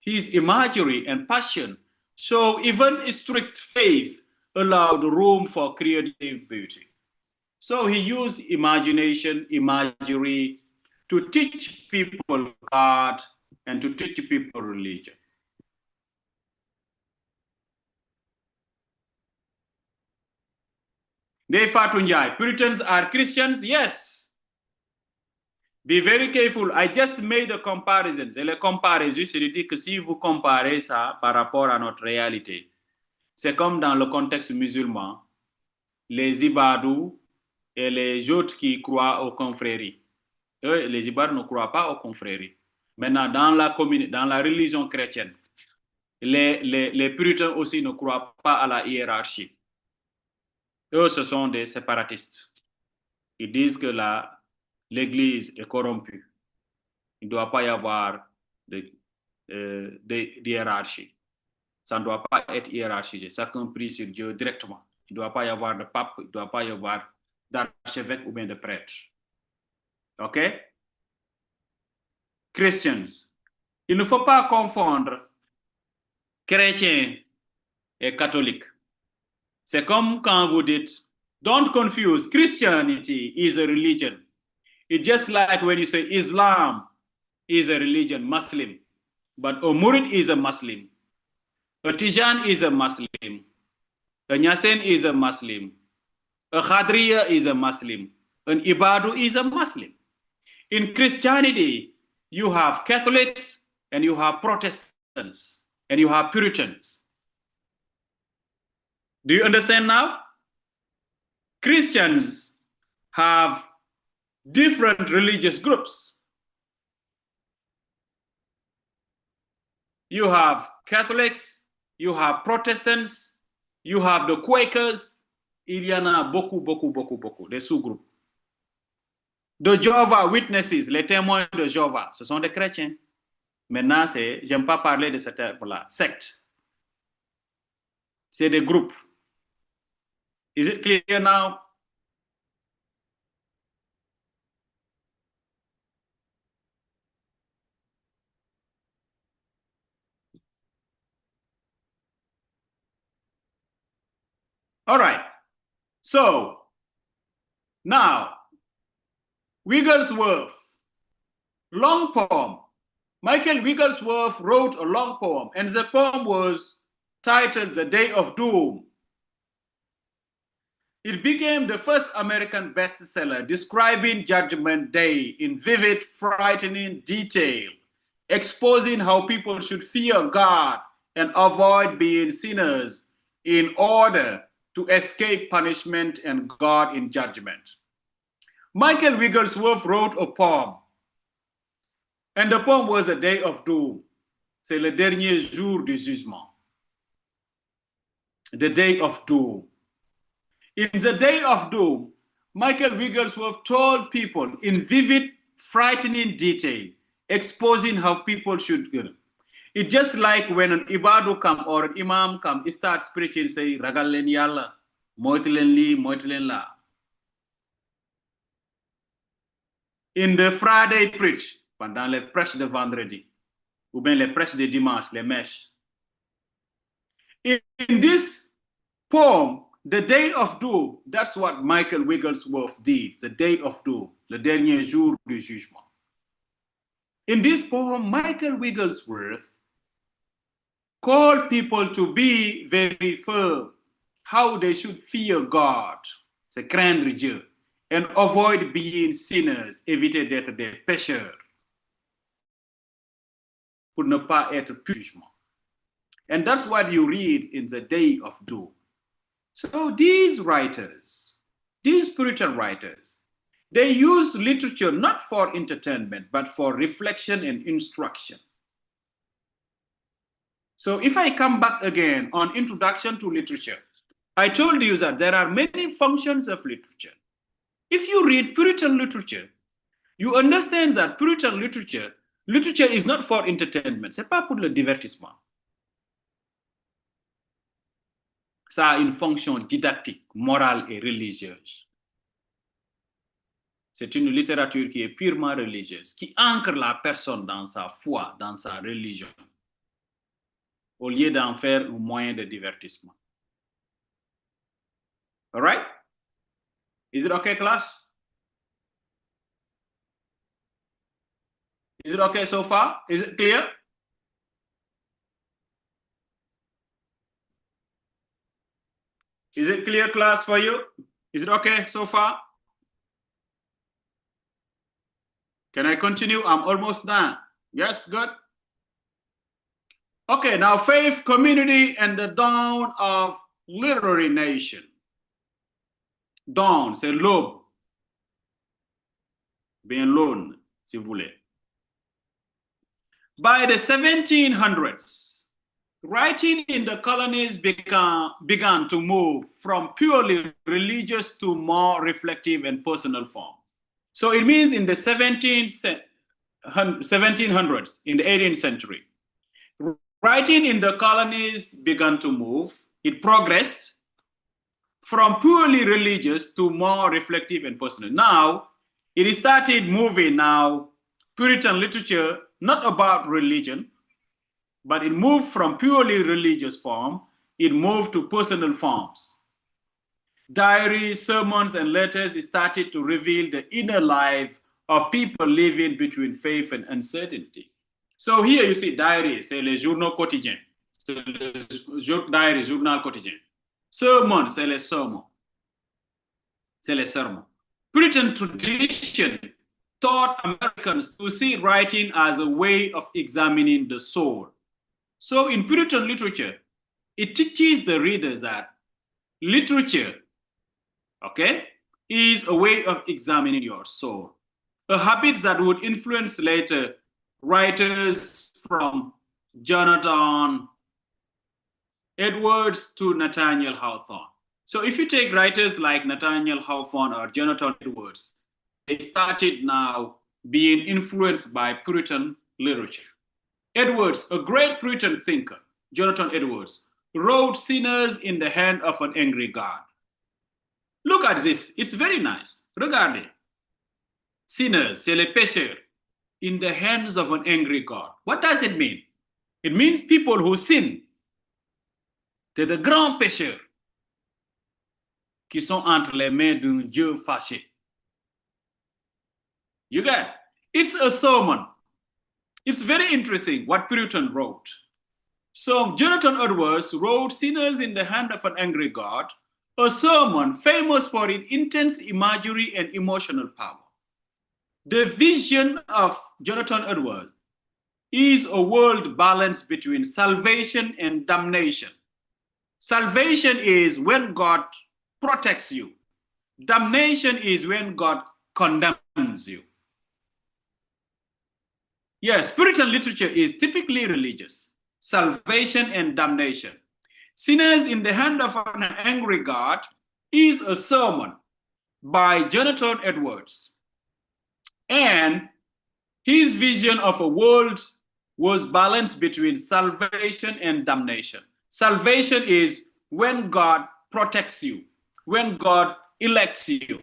His imagery and passion show even strict faith allowed room for creative beauty. So he used imagination, imagery to teach people God and to teach people religion. They Fatunjai, Puritans are Christians? Yes. Be very careful. I just made a comparison. C'est le comparaison, c'est-à-dire que si vous comparez ça par rapport à notre réalité, c'est comme dans le contexte musulman, les ibadous et les autres qui croient aux confréries. Eux, les ibadous ne croient pas aux confréries. Maintenant, dans la religion chrétienne, les puritains aussi ne croient pas à la hiérarchie. Eux, ce sont des séparatistes. Ils disent que l'Église est corrompue. Il ne doit pas y avoir de hiérarchie. Ça ne doit pas être hiérarchisé. Chacun prie sur Dieu directement. Il ne doit pas y avoir de pape, il ne doit pas y avoir d'archevêque ou bien de prêtre. OK? Christians. Il ne faut pas confondre chrétien et catholique. C'est comme quand vous dites, don't confuse, Christianity is a religion. It's just like when you say Islam is a religion, Muslim. But a Murid is a Muslim. A Tijan is a Muslim. A Nyasen is a Muslim. A Khadriya is a Muslim. An Ibadu is a Muslim. In Christianity, you have Catholics and you have Protestants and you have Puritans. Do you understand now? Christians have different religious groups. You have Catholics, you have Protestants, you have the Quakers. Il y en a beaucoup, des sous-groupes. The Jehovah's Witnesses, les témoins de Jéhovah, ce sont des chrétiens. Maintenant, j'aime pas parler de ce terme-là, secte. C'est des groupes. Is it clear now? All right. So, now, Wigglesworth, long poem. Michael Wigglesworth wrote a long poem, and the poem was titled The Day of Doom. It became the first American bestseller describing Judgment Day in vivid, frightening detail, exposing how people should fear God and avoid being sinners in order to escape punishment and God in judgment. Michael Wigglesworth wrote a poem, and the poem was The Day of Doom. C'est le dernier jour du jugement. The Day of Doom. In The Day of Doom, Michael Wigglesworth told people in vivid, frightening detail, exposing how people should go. It's just like when an ibadu come or an imam come, he starts preaching, say, ragal len yalla, moytu len li, moytu len la. In the Friday preach, pendant les prêches de vendredi, ou bien les prêches de dimanche, les mèches. In this poem, The Day of Doom, that's what Michael Wigglesworth did, The Day of Doom, le dernier jour du jugement. In this poem, Michael Wigglesworth called people to be very firm, how they should fear God, se craindre Dieu, and avoid being sinners, éviter d'être des pécheurs, pour ne pas être jugement. And that's what you read in The Day of Doom. So these writers, these Puritan writers, they use literature not for entertainment, but for reflection and instruction. So if I come back again on Introduction to Literature, I told you that there are many functions of literature. If you read Puritan literature, you understand that Puritan literature is not for entertainment, c'est pas pour le divertissement. Ça a une fonction didactique, morale et religieuse. C'est une littérature qui est purement religieuse, qui ancre la personne dans sa foi, dans sa religion, au lieu d'en faire un moyen de divertissement. All right? Is it okay, class? Is it okay so far? Is it clear? Is it clear, class, for you? Is it okay so far? Can I continue? I'm almost done. Yes, good. Okay, now faith, community, and the dawn of literary nation. Dawn, c'est l'aube. Bien l'aune, si vous voulez. By the 1700s, writing in the colonies began to move from purely religious to more reflective and personal forms. So it means in the 17th 1700s, in the 18th century. Writing in the colonies began to move. It progressed from purely religious to more reflective and personal. Now, it started moving now, Puritan literature, not about religion, but it moved from purely religious form, it moved to personal forms. Diaries, sermons, and letters started to reveal the inner life of people living between faith and uncertainty. So here you see diaries, c'est les journaux quotidiens. C'est les diaries, journal quotidien. Sermons, c'est les sermons. C'est les sermons. Puritan tradition taught Americans to see writing as a way of examining the soul. So in Puritan literature, it teaches the readers that literature, okay, is a way of examining your soul. A habit that would influence later writers from Jonathan Edwards to Nathaniel Hawthorne. So if you take writers like Nathaniel Hawthorne or Jonathan Edwards, they started now being influenced by Puritan literature. Edwards, a great Puritan thinker, Jonathan Edwards, wrote Sinners in the Hand of an Angry God. Look at this, it's very nice. Regardez. Sinners, c'est les pécheurs, in the hands of an angry God. What does it mean? It means people who sin. C'est de grands pécheurs qui sont entre les mains d'un Dieu fâché. You get it? It's a sermon. It's very interesting what Puritan wrote. So Jonathan Edwards wrote Sinners in the Hand of an Angry God, a sermon famous for its intense imagery and emotional power. The vision of Jonathan Edwards is a world balance between salvation and damnation. Salvation is when God protects you. Damnation is when God condemns you. Yes, Puritan literature is typically religious. Salvation and damnation. Sinners in the Hand of an Angry God is a sermon by Jonathan Edwards. And his vision of a world was balanced between salvation and damnation. Salvation is when God protects you, when God elects you.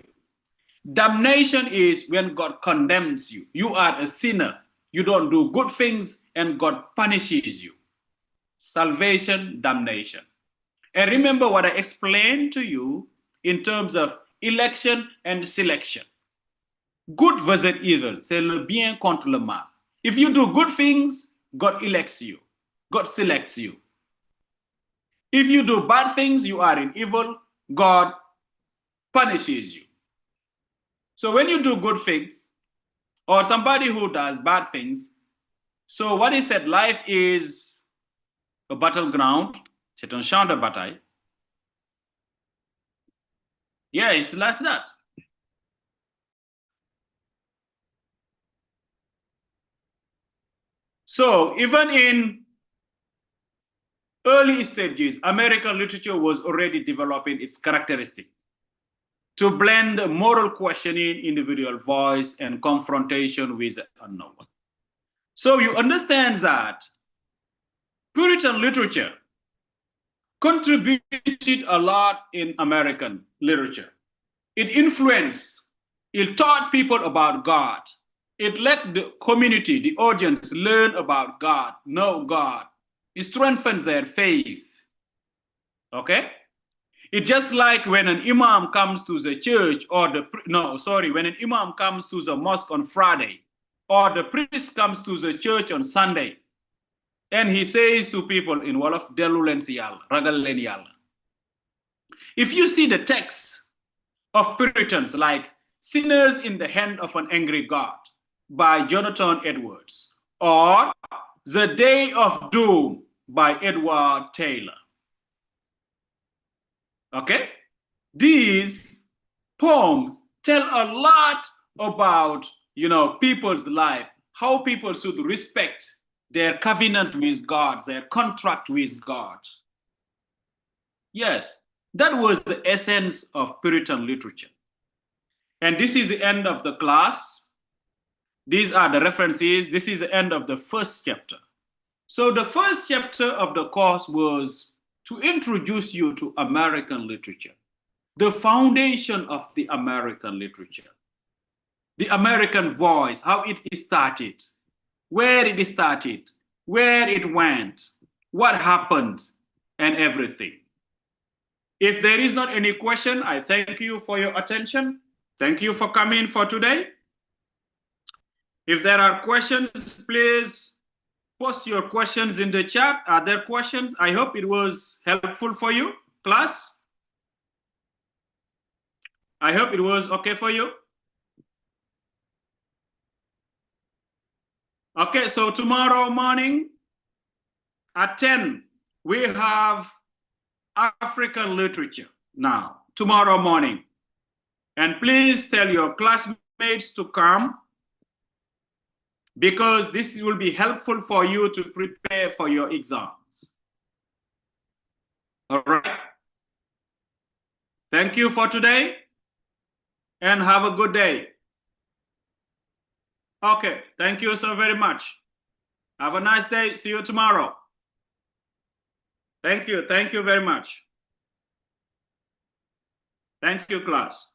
Damnation is when God condemns you. You are a sinner. You don't do good things and God punishes you. Salvation, damnation. And remember what I explained to you in terms of election and selection. Good versus evil, c'est le bien contre le mal. If you do good things, God elects you. God selects you. If you do bad things, you are in evil, God punishes you. So when you do good things, or somebody who does bad things, so what he said, life is a battleground, c'est un champ de bataille. Yeah, it's like that. So even in early stages, American literature was already developing its characteristic to blend moral questioning, individual voice, and confrontation with the unknown. So you understand that Puritan literature contributed a lot in American literature. It influenced, it taught people about God. It let the community, the audience, learn about God, know God. It strengthens their faith. Okay? It's just like when an imam comes to the church or when an imam comes to the mosque on Friday, or the priest comes to the church on Sunday, and he says to people in Wolof, Delu len si Yalla, ragal len Yalla. If you see the texts of Puritans like Sinners in the Hand of an Angry God by Jonathan Edwards, or The Day of Doom by Edward Taylor. Okay? These poems tell a lot about, people's life, how people should respect their covenant with God, their contract with God. Yes, that was the essence of Puritan literature. And this is the end of the class. These are the references. This is the end of the first chapter. So the first chapter of the course was to introduce you to American literature, the foundation of the American literature, the American voice, how it started, where it started, where it went, what happened, and everything. If there is not any question, I thank you for your attention. Thank you for coming for today. If there are questions, please post your questions in the chat. Are there questions? I hope it was helpful for you, class. I hope it was okay for you. Okay, so tomorrow morning at 10, we have African literature now, tomorrow morning. And please tell your classmates to come, because this will be helpful for you to prepare for your exams. All right. Thank you for today, and have a good day. Okay, thank you so very much. Have a nice day. See you tomorrow. Thank you very much. Thank you, class.